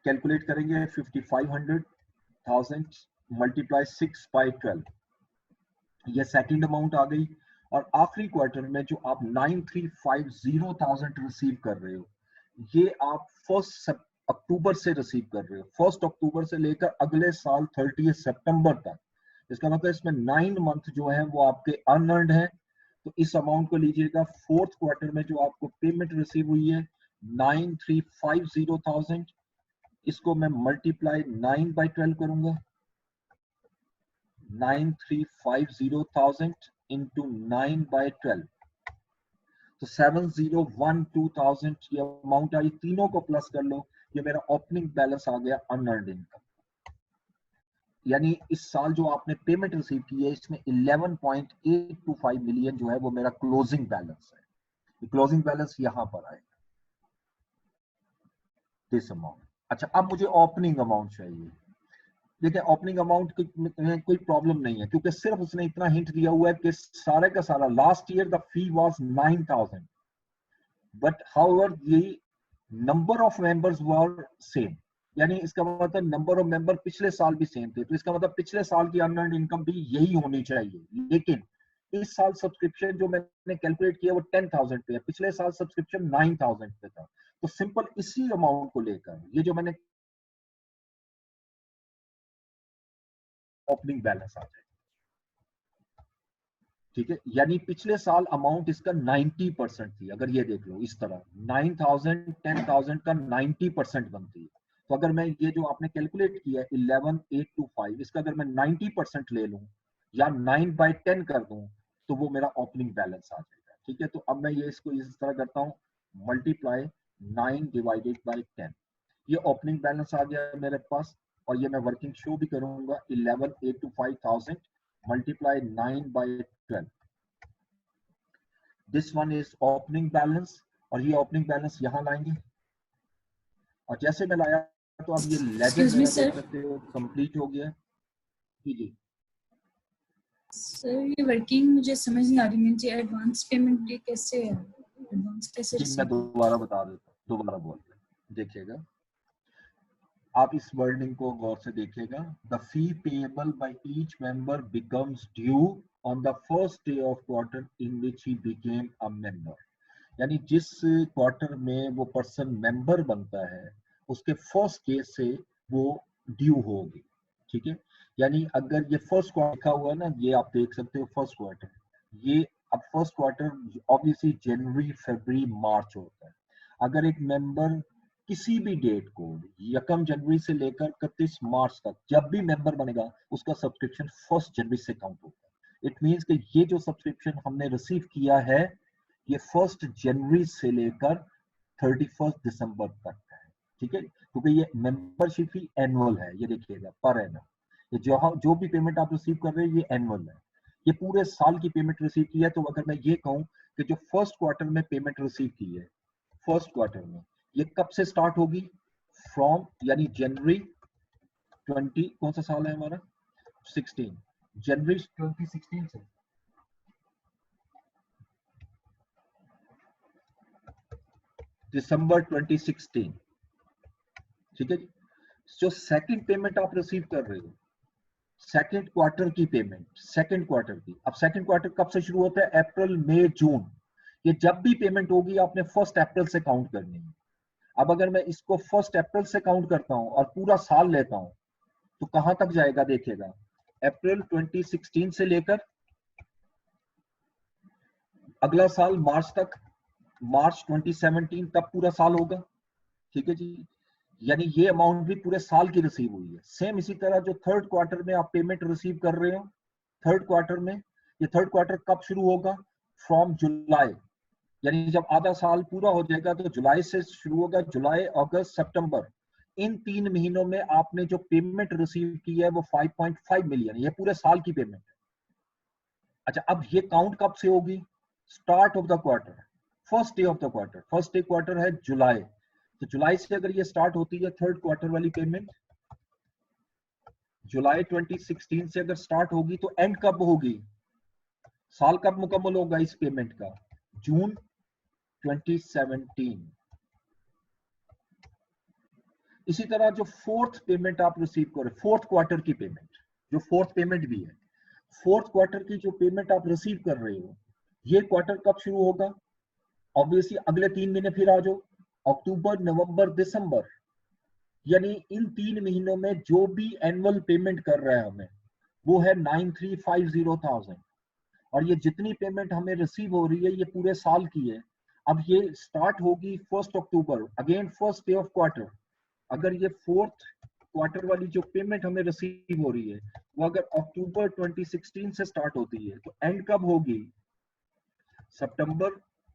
कैलकुलेट करेंगे, 55,000 मल्टीप्लाई 6/12, ये सेकंड अमाउंट आ गई। और आखिरी क्वार्टर में जो आप 9350,000 रिसीव कर रहे हो, ये आप 1 अक्टूबर से रिसीव कर रहे हो, 1 अक्टूबर से लेकर अगले साल 30 सितंबर तक। इसका मतलब इसमें 9 मंथ जो है वो आपके अनअर्न्ड है। तो इस अमाउंट को लीजिएगा, फोर्थ क्वार्टर में जो आपको पेमेंट रिसीव हुई है 9350,000, इसको मैं मल्टीप्लाई 9/12 करूंगा, 9350,000 into 9 by 12, तो 7012,000 ये अमाउंट आई। तीनों को प्लस कर लो, ये मेरा ओपनिंग बैलेंस आ गया अनअर्न्ड इनकम। यानी इस साल जो आपने पेमेंट रिसीव की है इसमें 11.825 मिलियन जो है वो मेरा क्लोजिंग बैलेंस है। क्लोजिंग बैलेंस यहां पर आएगा, दिस अमाउंट। अच्छा, अब मुझे ओपनिंग अमाउंट चाहिए। देखिए ओपनिंग अमाउंट में कोई प्रॉब्लम नहीं है, क्योंकि सिर्फ उसने इतना हिंट दिया हुआ है कि सारे का सारा last year the fee was 9,000, but however ये number of members were same, यानी इसका मतलब नंबर ऑफ मेंबर पिछले साल भी सेम थे, तो इसका मतलब पिछले साल की अनअर्न्ड इनकम भी यही होनी चाहिए। लेकिन इस साल सब्सक्रिप्शन जो मैंने कैलकुलेट किया वो 10,000 पे है, पिछले साल सब्सक्रिप्शन 9,000 पे था, तो सिंपल इसी अमाउंट को लेकर ये जो मैंने ओपनिंग बैलेंस आ जाएगा। ठीक है, यानी पिछले साल अमाउंट इसका 90% थी। अगर ये देख लो इस तरह 9,000 10,000 का 90% बनती है, तो अगर मैं ये जो आपने कैलकुलेट किया है 11,825 इसका अगर मैं 90% ले लूं या 9/10 कर दूं तो वो मेरा ओपनिंग बैलेंस आ जाएगा। ठीक है, तो अब मैं ये इसको इस तरह करता हूं, मल्टीप्लाई 9 डिवाइडेड बाई 10, ये ओपनिंग बैलेंस आ गया मेरे पास। और ये मैं वर्किंग शो भी करूंगा, 11,825,000 multiply 9/12, this one is opening balance. और ये ओपनिंग बैलेंस यहां लाएंगे, और जैसे मैं लाया तो अब ये लेजर Excuse me, मेरा sir. देख सकते हो कंप्लीट हो गया। जी जी सर ये वर्किंग मुझे समझ नहीं आ रही, मुझे एडवांस पेमेंट ये कैसे है, एडवांस कैसे जी, मैं रिसीव? दोबारा बता देता हूँ, दोबारा बोल रहे हैं। देखिएगा, आप इस वर्डिंग को गौर से देखिएगा। The fee payable by each member becomes due on the first day of quarter in which he became a member, यानी जिस क्वार्टर में वो पर्सन मेंबर बनता है उसके फर्स्ट डे से वो ड्यू होगी। ठीक है, यानी अगर ये फर्स्ट क्वार्टर लिखा हुआ है ना, ये आप देख सकते हो फर्स्ट क्वार्टर, ये अब फर्स्ट क्वार्टर ऑब्वियसली जनवरी फरवरी मार्च होता है। अगर एक मेंबर किसी भी डेट को 1 जनवरी से लेकर 31 मार्च तक जब भी मेंबर बनेगा उसका सब्सक्रिप्शन 1 जनवरी से काउंट होगा। इट मींस कि ये जो सब्सक्रिप्शन हमने रिसीव किया है ये 1 जनवरी से लेकर 31 दिसंबर तक है। ठीक है, क्योंकि ये मेंबरशिप ही एनुअल है, ये देखिएगा पर एनम, ये जो भी पेमेंट आप रिसीव कर रहे हैं ये एनुअल है, ये पूरे साल की पेमेंट रिसीव की है। तो अगर मैं ये कहूं कि जो फर्स्ट क्वार्टर में पेमेंट रिसीव की है, फर्स्ट क्वार्टर में ये कब से स्टार्ट होगी, फ्रॉम यानी जनवरी 20, कौन सा साल है हमारा 16, जनवरी 2016 से दिसंबर 2016। ठीक है जी, जो सेकंड पेमेंट आप रिसीव कर रहे हो सेकंड क्वार्टर की पेमेंट, सेकंड क्वार्टर की, अब सेकंड क्वार्टर कब से शुरू होता है, अप्रैल मई जून, ये जब भी पेमेंट होगी आपने 1 अप्रैल से काउंट करनी है। अब अगर मैं इसको 1 अप्रैल से काउंट करता हूं और पूरा साल लेता हूं तो कहां तक जाएगा, देखिएगा अप्रैल 2016 से लेकर अगला साल मार्च तक, मार्च 2017 तक पूरा साल होगा। ठीक है जी, यानी ये अमाउंट भी पूरे साल की रिसीव हुई है। सेम इसी तरह जो थर्ड क्वार्टर में आप पेमेंट रिसीव कर रहे हो, थर्ड क्वार्टर में, ये थर्ड क्वार्टर कब शुरू होगा, फ्रॉम जुलाई, यानी जब आधा साल पूरा हो जाएगा तो जुलाई से शुरू होगा, जुलाई अगस्त सितंबर, इन 3 महीनों में आपने जो पेमेंट रिसीव की है वो 5.5 मिलियन, ये पूरे साल की पेमेंट है। अच्छा, अब ये काउंट कब से होगी, start of the quarter, first day of the quarter, first day quarter है जुलाई, तो जुलाई से अगर ये स्टार्ट होती है थर्ड क्वार्टर वाली पेमेंट, जुलाई 2016 से अगर स्टार्ट होगी तो एंड कब होगी, साल कब मुकम्मल होगा इस पेमेंट का, जून 2017। इसी तरह जो फोर्थ पेमेंट आप रिसीव करें, फोर्थ क्वार्टर की पेमेंट, जो फोर्थ पेमेंट भी है, फोर्थ क्वार्टर की जो पेमेंट आप रिसीव कर रहे हो, ये क्वार्टर कब शुरू होगा, ऑब्वियसली अगले 3 महीने फिर आ जाओ, अक्टूबर नवंबर दिसंबर, यानी इन 3 महीनों में जो भी एनुअल पेमेंट कर रहा है हमें वो है 9350,000, और ये जितनी पेमेंट हमें रिसीव हो रही है ये पूरे साल की है। अब ये स्टार्ट होगी 1 अक्टूबर, again first day of quarter, अगर ये फोर्थ क्वार्टर वाली जो पेमेंट हमें रिसीव हो रही है वो अगर अक्टूबर 2016 से स्टार्ट होती है तो एंड कब होगी? सितंबर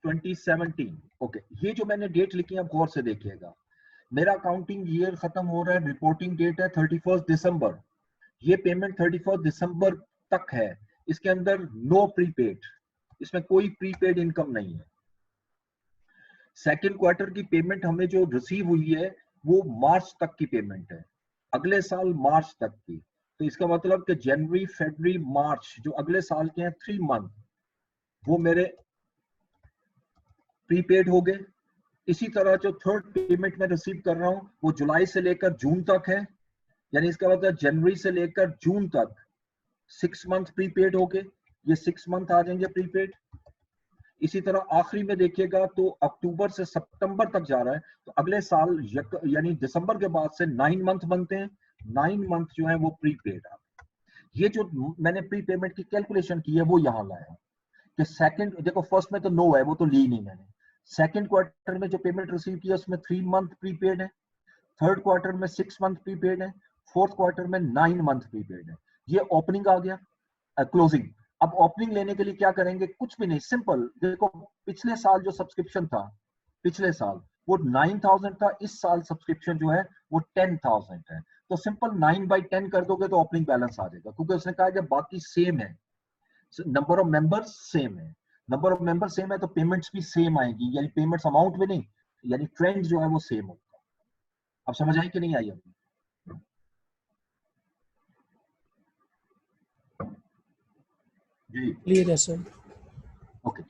2017। ओके, ये जो मैंने डेट लिखी है आप गौर से देखिएगा। मेरा अकाउंटिंग ईयर खत्म हो रहा है, रिपोर्टिंग डेट है 31 दिसंबर। ये पेमेंट 31 दिसंबर तक है, इसके अंदर नो प्रीपेड, इसमें कोई प्रीपेड इनकम नहीं है। सेकेंड क्वार्टर की पेमेंट हमें जो रिसीव हुई है वो मार्च तक की पेमेंट है, अगले साल मार्च तक की। तो इसका मतलब कि जनवरी, फरवरी, मार्च जो अगले साल के हैं 3 मंथ वो मेरे प्रीपेड हो गए। इसी तरह जो थर्ड पेमेंट मैं रिसीव कर रहा हूं वो जुलाई से लेकर जून तक है, यानी इसका मतलब जनवरी से लेकर जून तक 6 मंथ प्रीपेड हो गए, ये 6 मंथ आ जाएंगे प्रीपेड। इसी तरह आखिरी में देखिएगा तो अक्टूबर से सितंबर तक जा रहा है, तो अगले साल यानी दिसंबर के बाद से 9 मंथ बनते हैं, 9 मंथ जो है वो प्रीपेड है। ये जो मैंने प्री पेमेंट की कैलकुलेशन की है वो यहां लाया कि सेकंड, देखो फर्स्ट में तो नो है, वो तो ली नहीं मैंने। सेकंड क्वार्टर में जो पेमेंट रिसीव की है उसमें 3 मंथ प्रीपेड है, थर्ड क्वार्टर में 6 मंथ प्रीपेड है, फोर्थ क्वार्टर में 9 मंथ प्रीपेड है। ये ओपनिंग आ गया, क्लोजिंग। अब ओपनिंग लेने के लिए क्या करेंगे? कुछ भी नहीं, सिंपल। देखो पिछले साल जो सब्सक्रिप्शन था, पिछले साल वो 9000 था, इस साल सब्सक्रिप्शन जो है वो 10000 है। तो सिंपल 9/10 कर दोगे तो ओपनिंग बैलेंस आ जाएगा, क्योंकि उसने कहा कि बाकी सेम है, नंबर ऑफ मेंबर्स सेम है। नंबर ऑफ मेंबर सेम है तो पेमेंट्स भी सेम आएगी, यानी पेमेंट्स अमाउंट भी नहीं, यानी ट्रेंड जो है वो सेम होगा। अब समझ आई कि नहीं आई? अभी जी क्लियर है सर। ओके।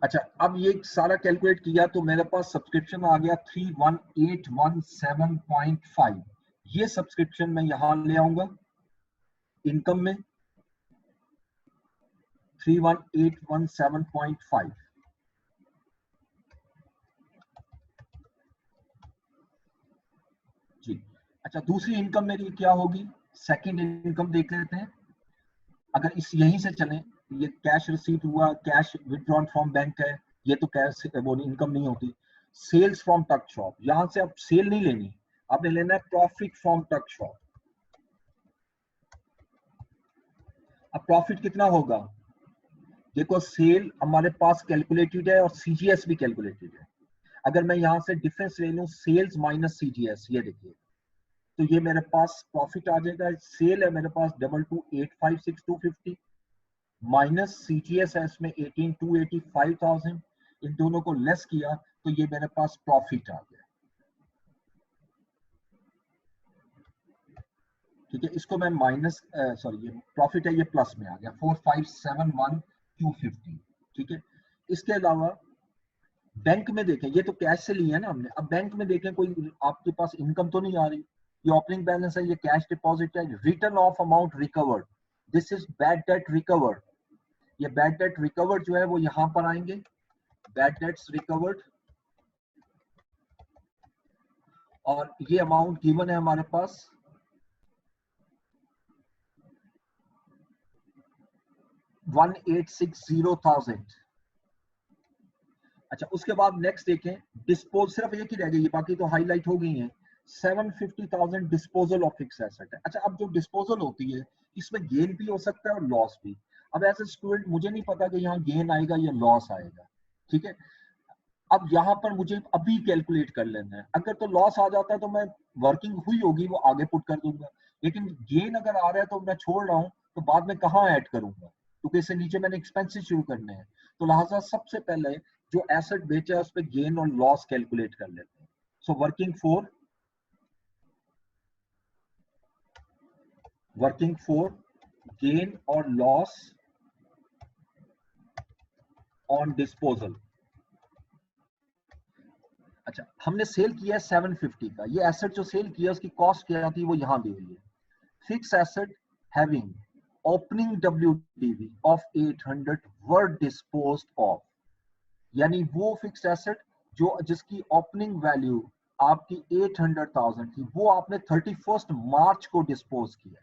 अच्छा, अब ये सारा कैलकुलेट किया तो मेरे पास सब्सक्रिप्शन आ गया 31817.5। ये सब्सक्रिप्शन मैं यहां ले आऊंगा इनकम में 31817.5। जी अच्छा, दूसरी इनकम मेरी क्या होगी? सेकंड इनकम देख लेते हैं। अगर इस यहीं से चलें, ये कैश रिसीव हुआ, कैश विथड्रॉन फ्रॉम बैंक है, ये तो कैश वो इनकम नहीं होती। सेल्स फ्रॉम टक शॉप, यहां से आप सेल नहीं लेनी, आपने लेना है प्रॉफिट फ्रॉम टक शॉप। अब प्रॉफिट कितना होगा? देखो सेल हमारे पास कैलकुलेटेड है और सीजीएस भी कैलकुलेटेड है। अगर मैं यहां से डिफरेंस ले लूं, सेल्स माइनस सीजीएस, ये देखिए, तो ये मेरे पास प्रॉफिट आ जाएगा। सेल है मेरे पास 22,856,250 माइनस सीजीएस है इसमें 18,285,000, इन दोनों को लेस किया तो ये मेरे पास प्रॉफिट आ गया। ठीक है, इसको मैं माइनस सॉरी ये प्रॉफिट है, ये प्लस में आ गया 4571,250। ठीक है, इसके अलावा बैंक में देखें, ये तो कैश से लिया है ना हमने, अब बैंक में देखें कोई आपके पास इनकम तो नहीं आ रही। ये ओपनिंग बैलेंस है, ये कैश डिपॉजिट है, return of amount recovered, this is bad debt recovered. ये बैड डेट रिकवर्ड जो है वो यहां पर आएंगे, बैड डेट्स रिकवर्ड, और ये अमाउंट गिवन है हमारे पास 1,860,000। अच्छा, उसके बाद नेक्स्ट देखें, डिस्पोज, सिर्फ एक ही रह गई, बाकी तो हाईलाइट हो गई हैं। 750,000 डिस्पोजल ऑफ फिक्स एसेट है। अच्छा, अब जो डिस्पोजल होती है इसमें गेन भी हो सकता है और लॉस भी। अब एज ए स्टूडेंट मुझे नहीं पता कि यहाँ गेन आएगा या लॉस आएगा। ठीक है, अब यहाँ पर मुझे अभी कैलकुलेट कर लेना है। अगर तो लॉस आ जाता है तो मैं वर्किंग हुई होगी वो आगे पुट कर दूंगा, लेकिन गेन अगर आ रहा है तो मैं छोड़ रहा हूँ, तो बाद में कहाँ ऐड करूंगा, क्योंकि इससे नीचे मैंने एक्सपेंसेस शुरू करने हैं। तो लिहाजा सबसे पहले जो एसेट बेचा है उस पर गेन और लॉस कैलकुलेट कर लेते हैं। सो वर्किंग फॉर गेन और लॉस ऑन डिस्पोजल। अच्छा, हमने सेल किया है 750 का, ये एसेट जो सेल किया उसकी कॉस्ट क्या थी वो यहां दी हुई है। Fix asset having opening WDV of 800 were disposed of, यानी वो फिक्स्ड एसेट जो जिसकी ओपनिंग वैल्यू आपकी 800,000 थी वो आपने 31 मार्च को डिस्पोज किया है,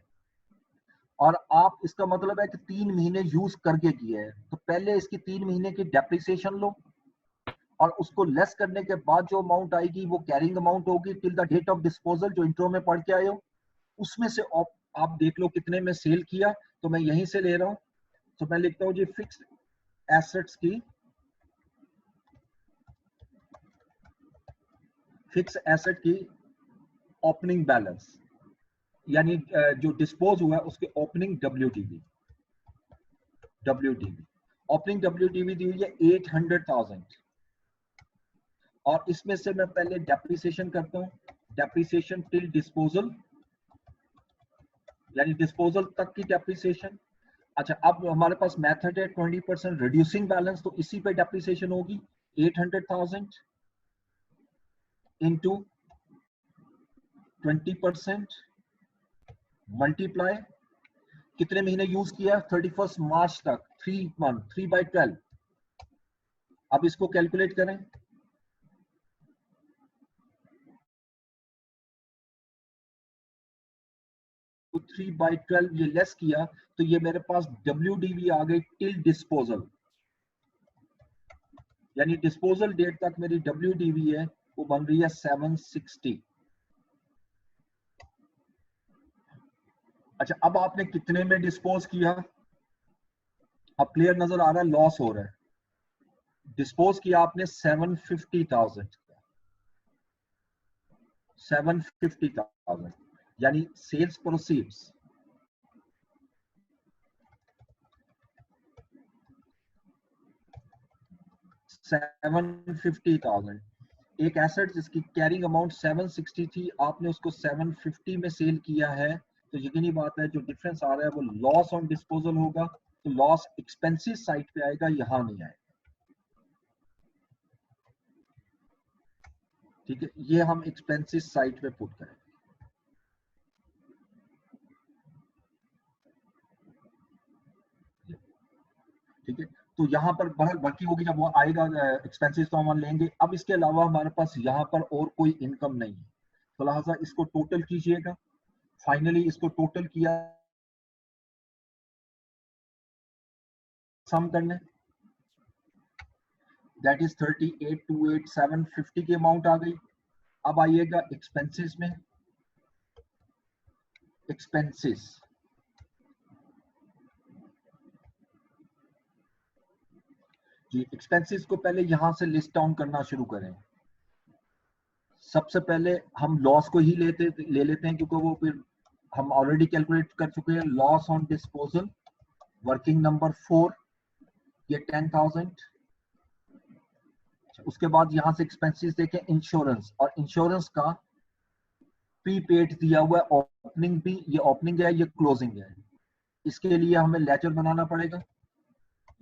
और आप इसका मतलब है कि 3 महीने यूज करके किए हैं, तो पहले इसकी 3 महीने की डेप्रिसिएशन लो, और उसको लेस करने के बाद जो अमाउंट आएगी वो कैरिंग अमाउंट होगी till the date of disposal, जो इंट्रो में पढ़ के आए हो। उसमें से आप देख लो कितने में सेल किया, तो मैं यहीं से ले रहा हूं। तो मैं लिखता हूं जी फिक्स्ड एसेट्स की, फिक्स एसेट की ओपनिंग बैलेंस, यानी जो डिस्पोज हुआ है उसके ओपनिंग WDV, ओपनिंग WDV दी हुई है 800,000, और इसमें से मैं पहले डेप्रिसिएशन करता हूं, डेप्रिसिएशन टिल डिस्पोजल, यानी डिस्पोजल तक की डेप्रिसिएशन। अच्छा, अब हमारे पास मेथड है 20% रिड्यूसिंग बैलेंस, तो इसी पे डेप्रिसिएशन होगी 800,000 इनटू 20% मल्टीप्लाई, कितने महीने यूज किया, 31 मार्च तक, 3 मंथ, 3/12। अब इसको कैलकुलेट करें, तो 3/12 ये लेस किया, तो ये मेरे पास WDV आ गई टिल डिस्पोजल, यानी डिस्पोजल डेट तक मेरी WDV है वो बन रही है 760। अच्छा, अब आपने कितने में डिस्पोज किया, अब क्लियर नजर आ रहा है, लॉस हो रहा है। डिस्पोज किया आपने 750,000, 750,000, यानी सेल्स प्रोसीड्स 750,000। एक एसेट जिसकी कैरिंग अमाउंट 760 थी, आपने उसको 750 में सेल किया है, तो यकीनी बात है जो डिफरेंस आ रहा है वो लॉस ऑन डिस्पोजल होगा, तो लॉस एक्सपेंसिस साइड पे आएगा, यहां नहीं आएगा। ठीक है, ये हम एक्सपेंसिस साइड पे पुट करें। ठीक है, तो यहाँ पर बाकी होगी, जब वो आएगा एक्सपेंसेस तो हम लेंगे। अब इसके अलावा हमारे पास यहाँ पर और कोई इनकम नहीं है, तो लिहाजा इसको टोटल कीजिएगा। फाइनली इसको टोटल किया, सम करने, दैट इज 38,28750 की अमाउंट आ गई। अब आइएगा एक्सपेंसेस में, एक्सपेंसेस जी, एक्सपेंसेस को पहले यहां से लिस्ट डाउन करना शुरू करें। सबसे पहले हम लॉस को ही ले लेते हैं, क्योंकि वो फिर हम ऑलरेडी कैलकुलेट कर चुके हैं। Loss on disposal, working number 4, ये 10,000। उसके बाद यहां से एक्सपेंसेस देखें, इंश्योरेंस, और इंश्योरेंस का प्रीपेड दिया हुआ है, ओपनिंग भी, ये ओपनिंग है, ये क्लोजिंग है। इसके लिए हमें लेजर बनाना पड़ेगा।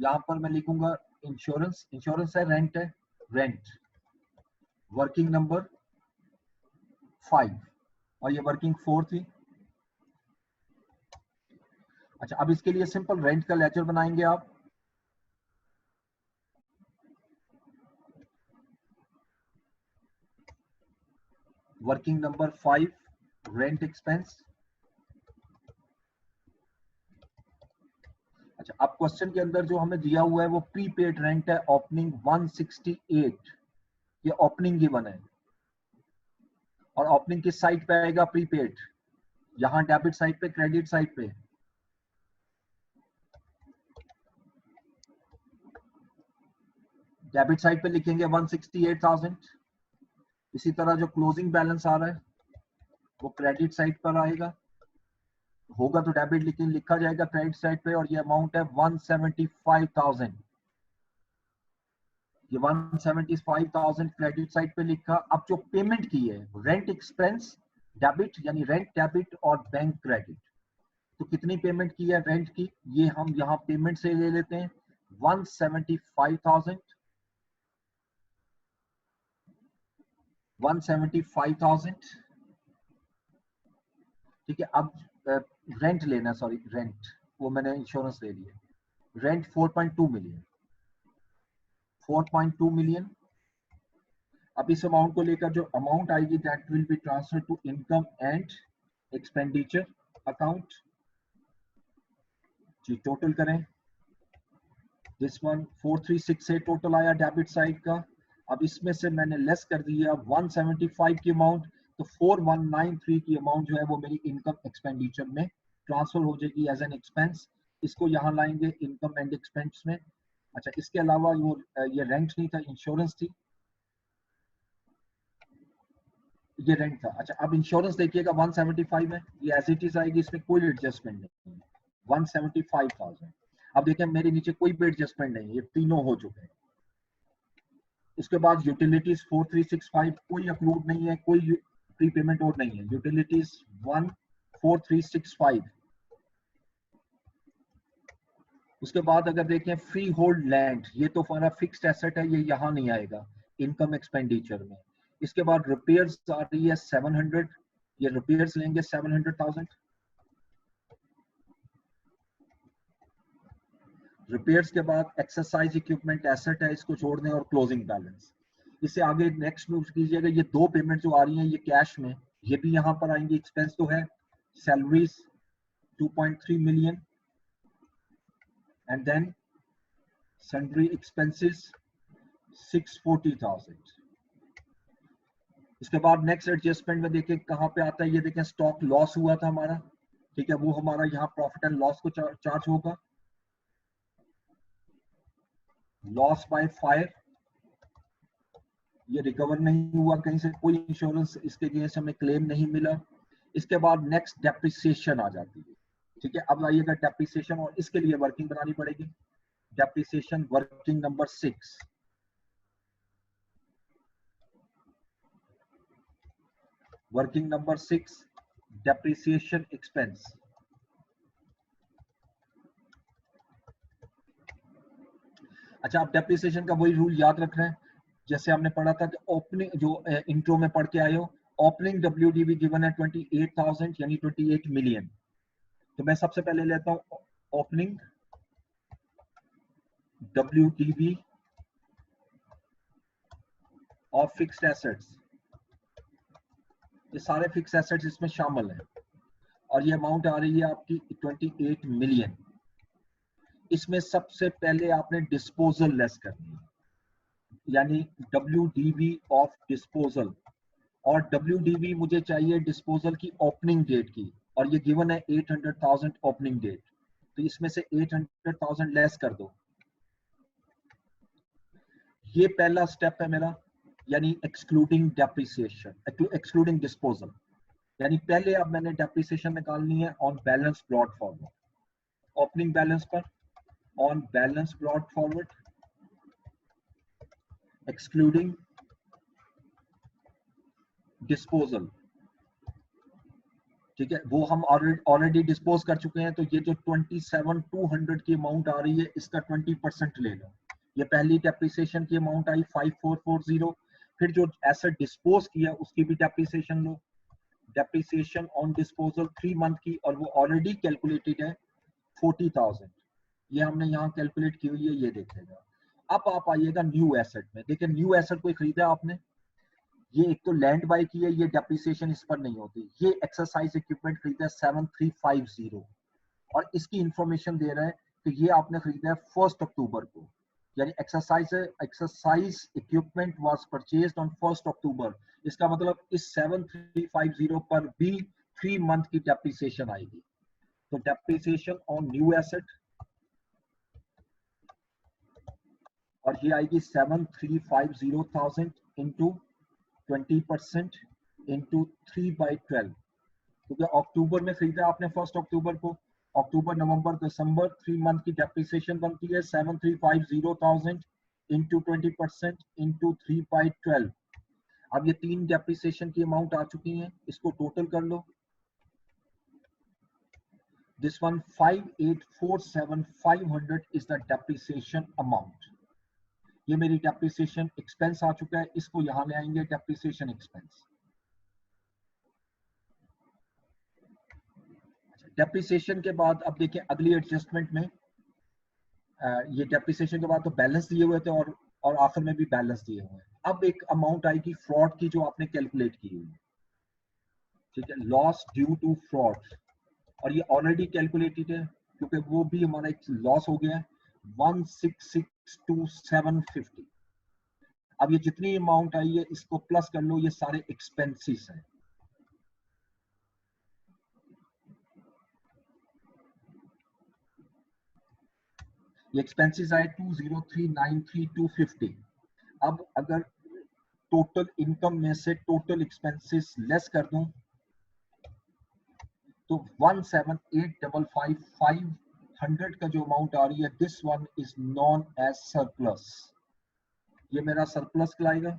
यहां पर मैं लिखूंगा इंश्योरेंस, इंश्योरेंस है, रेंट है, रेंट, वर्किंग नंबर 5, और ये वर्किंग 4 थी। अच्छा, अब इसके लिए सिंपल रेंट का लेजर बनाएंगे आप। Working number 5, rent expense. अच्छा, अब क्वेश्चन के अंदर जो हमें दिया हुआ है वो प्रीपेड रेंट है, ओपनिंग 168, ये ओपनिंग गिवन है, और ओपनिंग किस साइड पे आएगा, प्रीपेड, यहां डेबिट साइड पे, क्रेडिट साइड पे। डेबिट साइड पे लिखेंगे 168,000। इसी तरह जो क्लोजिंग बैलेंस आ रहा है वो क्रेडिट साइड पर आएगा, होगा तो डेबिट लिखा जाएगा क्रेडिट साइड पे, और ये अमाउंट है 175,000। ये 175,000 क्रेडिट साइड पे लिखा। अब जो पेमेंट की है, रेंट एक्सपेंस डेबिट, यानी रेंट डेबिट और बैंक क्रेडिट, तो कितनी पेमेंट की है रेंट की, ये हम यहाँ पेमेंट से ले लेते हैं 175,000, 175,000। ठीक है, अब रेंट लेना, सॉरी रेंट, वो मैंने इंश्योरेंस ले लिया, रेंट 4.2 मिलियन, 4.2 मिलियन। अब इस अमाउंट को लेकर जो अमाउंट आएगी that will be transfer to income and expenditure account. जी, टोटल करें, दिस वन 436 से टोटल आया डेबिट साइड का। अब इसमें से मैंने लेस कर दिया 175 की अमाउंट, तो 4193 की अमाउंट जो है वो मेरी इनकम एक्सपेंडिचर में ट्रांसफर हो जाएगी एज एन एक्सपेंस। इसको यहाँ लाएंगे इनकम एंड एक्सपेंस में। अच्छा, इसके अलावा वो ये रेंट नहीं था, इंश्योरेंस थी, ये रेंट था। अच्छा, अब इंश्योरेंस देखिएगा 175 है, ये एज इट इज आएगी, इसमें कोई एडजस्टमेंट नहीं है, 175,000। अब देखिए मेरे नीचे कोई भी एडजस्टमेंट नहीं है, ये तीनों हो चुके हैं। उसके बाद यूटिलिटीज 4365, कोई अप्रूव नहीं है, कोई प्री पेमेंट और नहीं है, यूटिलिटीज 14365। उसके बाद अगर देखें फ्री होल्ड लैंड, ये तो हमारा फिक्स्ड एसेट है, ये यहाँ नहीं आएगा इनकम एक्सपेंडिचर में। इसके बाद रिपेयर्स आ रही है 700, ये रिपेयर्स लेंगे 700,000। रिपेयर्स के बाद एक्सरसाइज इक्विपमेंट एसेट है, इसको छोड़ दें, और क्लोजिंग बैलेंस। इससे आगे नेक्स्ट मूव कीजिएगा, ये दो पेमेंट जो आ रही हैं ये कैश में, ये भी यहाँ पर आएंगी। एक्सपेंस तो है salaries 2.3 million, and then sundry expenses 640,000। इसके बाद नेक्स्ट एडजस्टमेंट में देखें कहाँ पे आता है, ये देखें स्टॉक लॉस हुआ था हमारा, ठीक है, वो हमारा यहाँ प्रॉफिट एंड लॉस को चार्ज होगा। लॉस बाय फायर, ये रिकवर नहीं हुआ कहीं से, कोई इंश्योरेंस इसके अगेंस्ट हमें क्लेम नहीं मिला। इसके बाद नेक्स्ट डेप्रिसिएशन आ जाती है, ठीक है। अब आइएगा डेप्रिसिएशन, और इसके लिए वर्किंग बनानी पड़ेगी। Depreciation working number 6, working number 6 depreciation expense. अच्छा, आप डेप्रिसिएशन का वही रूल याद रख रहे हैं जैसे हमने पढ़ा था कि ओपनिंग जो इंट्रो में पढ़ के आए हो, ओपनिंग WDV गिवन है 28,000 यानी 28 मिलियन। तो मैं सबसे पहले लेता हूं opening WDV of fixed assets, ये सारे फिक्स एसेट्स इसमें शामिल हैं, और ये अमाउंट आ रही है आपकी 28 मिलियन। इसमें सबसे पहले आपने डिस्पोजल लेस करनी है, यानी WDV ऑफ डिस्पोजल, और WDV मुझे चाहिए डिस्पोजल की ओपनिंग डेट की, और ये गिवन है 800,000 ओपनिंग डेट, तो इसमें से 800,000 लेस कर दो। ये पहला स्टेप है मेरा, यानी एक्सक्लूडिंग डेप्रिसिएशन, एक्सक्लूडिंग डिस्पोजल, यानी पहले अब मैंने डेप्रिसिएशन निकालनी है on balance brought forward, opening balance पर on balance brought forward excluding disposal, ठीक है, वो हम ऑलरेडी डिस्पोज कर चुके हैं। तो ये जो 27,200 की अमाउंट आ रही है, इसका 20% ले लो। ये पहली डेप्रिसिएशन की अमाउंट आई 5440, फिर जो एसेट डिस्पोज किया उसकी भी depreciation low, depreciation on disposal 3 month की, और वो ऑलरेडी कैलकुलेटेड है 40,000, ये हमने यहाँ कैलकुलेट की हुई है, ये देखेगा। अब आप आइएगा न्यू एसेट में, देखिए न्यू एसेट कोई खरीदा आपने, ये एक तो लैंड बाय की है, ये डेप्रिसिएशन इस पर नहीं होती। ये एक्सरसाइज इक्विपमेंट खरीदा है 7350, और इसकी इंफॉर्मेशन दे रहा है कि ये आपने खरीदा है 1 अक्टूबर को, यानी exercise equipment was purchased on 1 अक्टूबर। इसका मतलब इस 7350 पर भी 3 मंथ की डेप्रिसिएशन आएगी। तो डेप्रिसिएशन ऑन न्यू एसेट, और ये आएगी 7350,000 इंटू 20% इंटू 3/12, क्योंकि अक्टूबर में खरीदा आपने 1 अक्टूबर को, अक्टूबर नवंबर दिसंबर 3 मंथ की डेप्रिसिएशन बनती है 7350,000 इंटू 20% इंटू 3/12। अब ये 3 डेप्रिसिएशन की अमाउंट आ चुकी हैं, इसको टोटल कर लो। This one 5,847,500 is the depreciation amount. ये मेरी डेप्रिसिएशन एक्सपेंस आ चुका है, इसको यहां ले आएंगे डेप्रिसिएशन एक्सपेंस। डेप्रिसिएशन के बाद अब देखिए अगली एडजस्टमेंट में ये डेप्रिसिएशन के बाद तो बैलेंस दिए हुए थे, और आखिर में भी बैलेंस दिए हुए हैं। अब एक अमाउंट आएगी फ्रॉड की, जो आपने कैलकुलेट की हुई है, ठीक है, लॉस ड्यू टू फ्रॉड, और ये ऑलरेडी कैलकुलेटेड है क्योंकि वो भी हमारा एक लॉस हो गया है 1662750। अब ये जितनी अमाउंट आई है इसको प्लस कर लो, ये सारे एक्सपेंसेस हैं। ये एक्सपेंसेस आए 20393,250। अब अगर टोटल इनकम में से टोटल एक्सपेंसेस लेस कर दूं तो 178,555 का जो अमाउंट आ रही है, this one is known as surplus. ये मेरा सरप्लस कहलाएगा।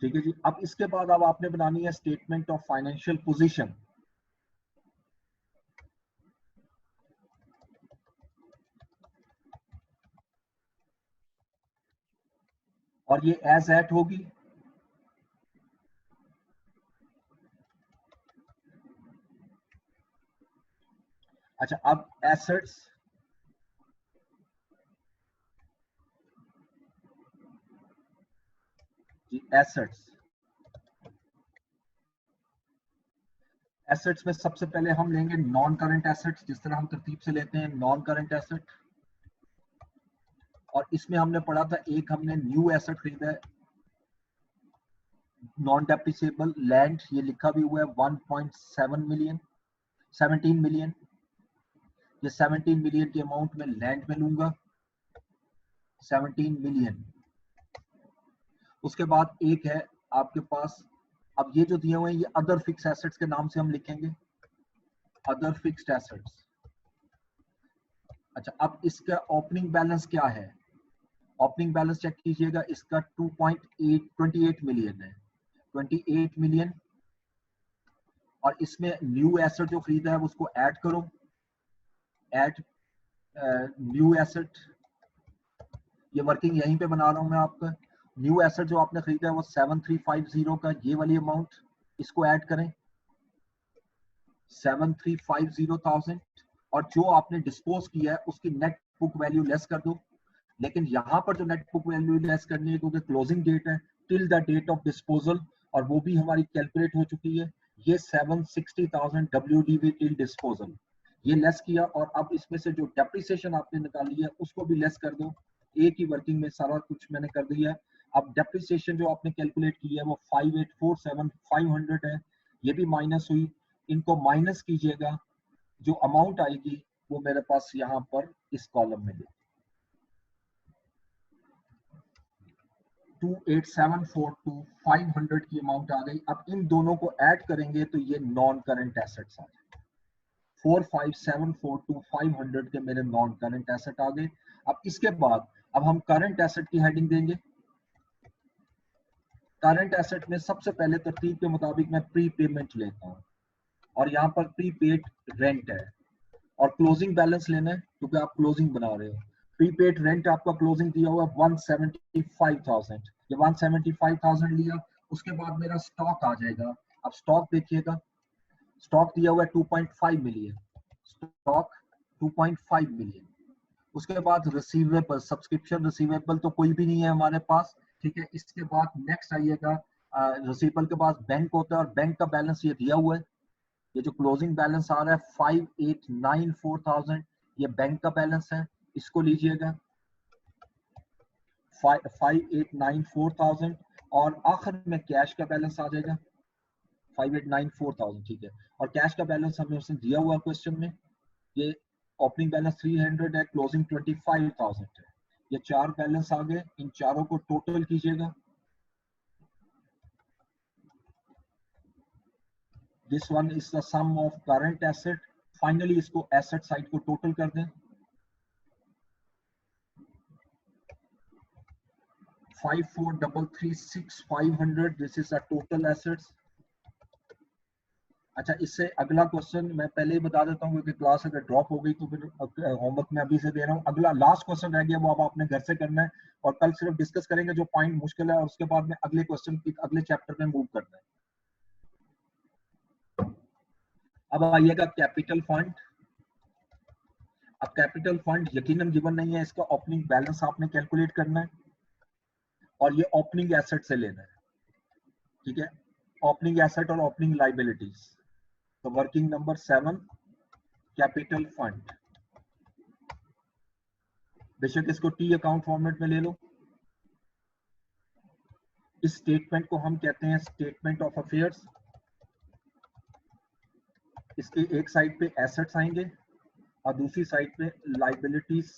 ठीक है जी। अब इसके बाद अब आपने बनानी है स्टेटमेंट ऑफ फाइनेंशियल पोजीशन। और ये एज एट होगी। अच्छा, अब एसेट्स, जी एसेट्स, एसेट्स में सबसे पहले हम लेंगे नॉन करंट एसेट्स, जिस तरह हम तरतीब से लेते हैं नॉन करंट एसेट। और इसमें हमने पढ़ा था एक हमने न्यू एसेट खरीदा है, नॉन डेप्रिसिएबल लैंड, ये लिखा भी हुआ है 1.7 मिलियन, 17 मिलियन। ये 17 मिलियन के अमाउंट में लैंड में लूंगा, 17 मिलियन। उसके बाद एक है आपके पास, अब ये जो दिए हुए हैं ये अदर फिक्स एसेट्स के नाम से हम लिखेंगे, अदर फिक्स्ड एसेट्स। अच्छा, अब इसका ओपनिंग बैलेंस क्या है? ओपनिंग बैलेंस चेक कीजिएगा, इसका 2.28 मिलियन है, 28 मिलियन। और इसमें न्यू एसेट जो खरीदा है उसको ऐड करो, ऐड न्यू एसेट। ये वर्किंग यहीं पे बना रहा हूं मैं आपका। न्यू एसेट जो आपने खरीदा है वो 7350 का, ये वाली अमाउंट, इसको ऐड करें 7350,000। और जो आपने डिस्पोज किया है उसकी नेट बुक वैल्यू लेस कर दो। लेकिन यहाँ पर जो नेट बुक वैल्यू लेस करनी है क्योंकि क्लोजिंग डेट है till the date of disposal, और वो भी हमारी कैलकुलेट हो चुकी है, ये 760,000 WDV टिल डिस्पोजल, ये लेस किया। और अब इसमें से जो डेप्रिसिएशन आपने निकाली है उसको भी लेस कर दो। एक ही वर्किंग में सारा कुछ मैंने कर दिया है। अब डेप्रिसिएशन जो आपने कैलकुलेट की है वो 5847,500 है, ये भी माइनस हुई। इनको माइनस कीजिएगा, जो अमाउंट आएगी वो मेरे पास यहाँ पर इस कॉलम में 28742,500 की अमाउंट आ गई। अब इन दोनों को ऐड करेंगे तो ये नॉन करंट एसेट्स आ जाए, 45742,500 के मेरे नॉन करंट एसेट आ गए। अब इसके बाद अब हम करंट एसेट की हेडिंग देंगे। करंट एसेट में सबसे पहले तरतीब के मुताबिक मैं प्री पेमेंट लेता हूँ, और यहाँ पर प्रीपेड रेंट है, और क्लोजिंग बैलेंस लेना है क्योंकि आप क्लोजिंग बना रहे हो। प्रीपेड रेंट आपका क्लोजिंग दिया हुआ 175,000, ये 175,000 लिया। उसके बाद मेरा स्टॉक आ जाएगा। अब स्टॉक देखिएगा, स्टॉक दिया हुआ है 2.5 मिलियन, स्टॉक 2.5 मिलियन। उसके बाद रिसीवेबल, सब्सक्रिप्शन रिसीवेबल तो कोई भी नहीं है हमारे पास, ठीक है। इसके बाद नेक्स्ट आइएगा, रिसीवेबल के पास बैंक होता है, और बैंक का बैलेंस ये दिया हुआ है, ये जो क्लोजिंग बैलेंस आ रहा है 5894,000, ये बैंक का बैलेंस है, इसको लीजिएगा 5894,000। और आखिर में कैश का बैलेंस आ जाएगा 5894,000, ठीक है। और कैश का बैलेंस हमें उसने दिया हुआ क्वेश्चन में, ये ओपनिंग बैलेंस 300 है, क्लोजिंग 25,000 है। ये चार बैलेंस आ गए, इन चारों को टोटल कीजिएगा। This one is the sum of current asset. Finally इसको asset side को total कर दें, 54,33,6,500, this is the total assets. अच्छा, इससे अगला क्वेश्चन मैं पहले ही बता देता हूँ क्योंकि क्लास अगर ड्रॉप हो गई तो फिर होमवर्क मैं अभी से दे रहा हूँ। अगला लास्ट क्वेश्चन रह गया, वो अब आपने घर से करना है, और कल सिर्फ डिस्कस करेंगे जो पॉइंट मुश्किल है, और उसके बाद में अगले क्वेश्चन की अगले चैप्टर में मूव करना है। अब आइएगा कैपिटल फंड। अब कैपिटल फंड यकीनन गिवन नहीं है, इसका ओपनिंग बैलेंस आपने कैलकुलेट करना है, और ये ओपनिंग एसेट से लेना है, ठीक है। ओपनिंग एसेट और ओपनिंग लाइबिलिटीज। तो वर्किंग नंबर 7 कैपिटल फंड। बेशक इसको टी अकाउंट फॉर्मेट में ले लो। इस स्टेटमेंट को हम कहते हैं स्टेटमेंट ऑफ अफेयर्स। इसके एक साइड पे एसेट्स आएंगे और दूसरी साइड पे लाइबिलिटीज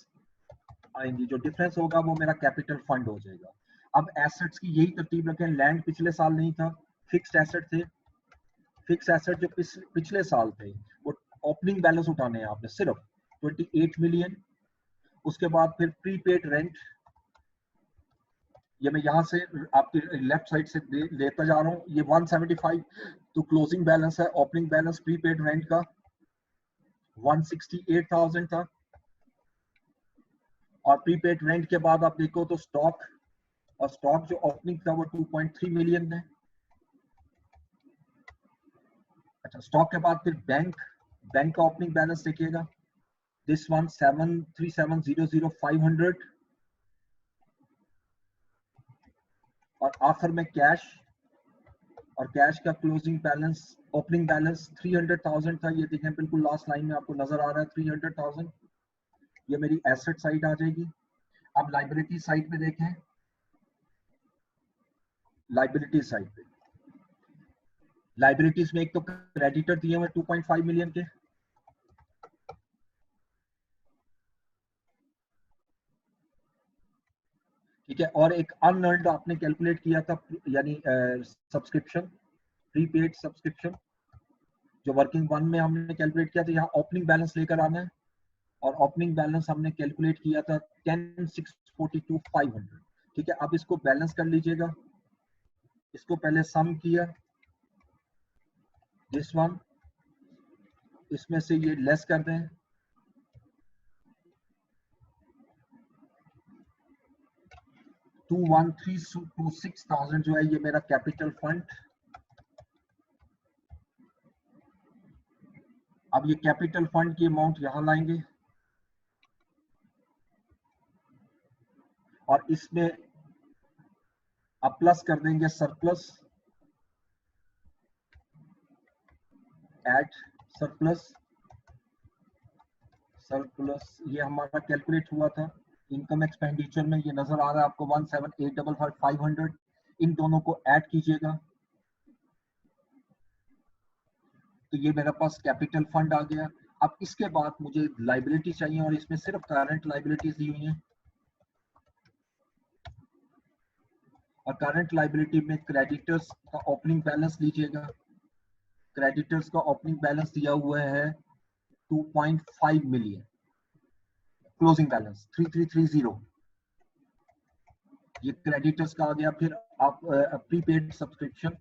आएंगी। जो डिफरेंस होगा वो मेरा कैपिटल फंड हो जाएगा। अब एसेट्स की यही तरतीब रखें, लैंड पिछले साल नहीं था, फिक्स्ड एसेट थे। फिक्स एसेट जो पिछले साल थे वो ओपनिंग बैलेंस उठाने हैं आपने सिर्फ 28 मिलियन। उसके बाद फिर प्रीपेड रेंट, ये मैं यहाँ से आपके लेफ्ट साइड से लेता जा रहा हूँ, ये 175 तो क्लोजिंग बैलेंस है। ओपनिंग बैलेंस प्रीपेड रेंट का 168,000 था। और प्रीपेड रेंट के बाद आप देखो तो स्टॉक, और स्टॉक जो ओपनिंग था वो 2.3 मिलियन है। अच्छा, स्टॉक के बाद फिर बैंक का ओपनिंग बैलेंस देखिएगा, दिस वन 737,00500। और आखिर में कैश, और कैश का क्लोजिंग बैलेंस ओपनिंग बैलेंस 300,000 था। ये देखें बिल्कुल लास्ट लाइन में आपको नजर आ रहा है 300,000। ये मेरी एसेट साइड आ जाएगी। अब लाइबिलिटी साइड पे देखें, लाइबिलिटी साइड पे लाइबिलिटीज में एक तो क्रेडिटर दिए हुए 2.5 मिलियन के, ठीक है, और एक अनअर्न्ड आपने कैलकुलेट किया था, यानी सब्सक्रिप्शन, प्रीपेड सब्सक्रिप्शन जो वर्किंग वन में हमने कैलकुलेट किया था। यहाँ ओपनिंग बैलेंस लेकर आना है, और ओपनिंग बैलेंस हमने कैलकुलेट किया था 10,642,500। ठीक है, अब इसको बैलेंस कर लीजिएगा। इसको पहले सम किया, दिस वन, इसमें से ये लेस कर दें, $213,26,000 जो है ये मेरा कैपिटल फंड। अब ये कैपिटल फंड की अमाउंट यहां लाएंगे, और इसमें अब प्लस कर देंगे सरप्लस, ऐड सरप्लस। सरप्लस ये हमारा कैलकुलेट हुआ था इनकम एक्सपेंडिचर में, ये नजर आ रहा है आपको 178,500। इन दोनों को ऐड कीजिएगा तो ये मेरे पास कैपिटल फंड आ गया। अब इसके बाद मुझे लाइबिलिटी चाहिए, और इसमें सिर्फ करंट लाइबिलिटीज दी हुई हैं। और करंट लाइबिलिटी में क्रेडिटर्स का ओपनिंग बैलेंस लीजिएगा। क्रेडिटर्स का ओपनिंग बैलेंस दिया हुआ है 2.5 मिलियन, क्लोजिंग बैलेंस 3330, ये क्रेडिटर्स का आ गया। फिर आप प्रीपेड सब्सक्रिप्शन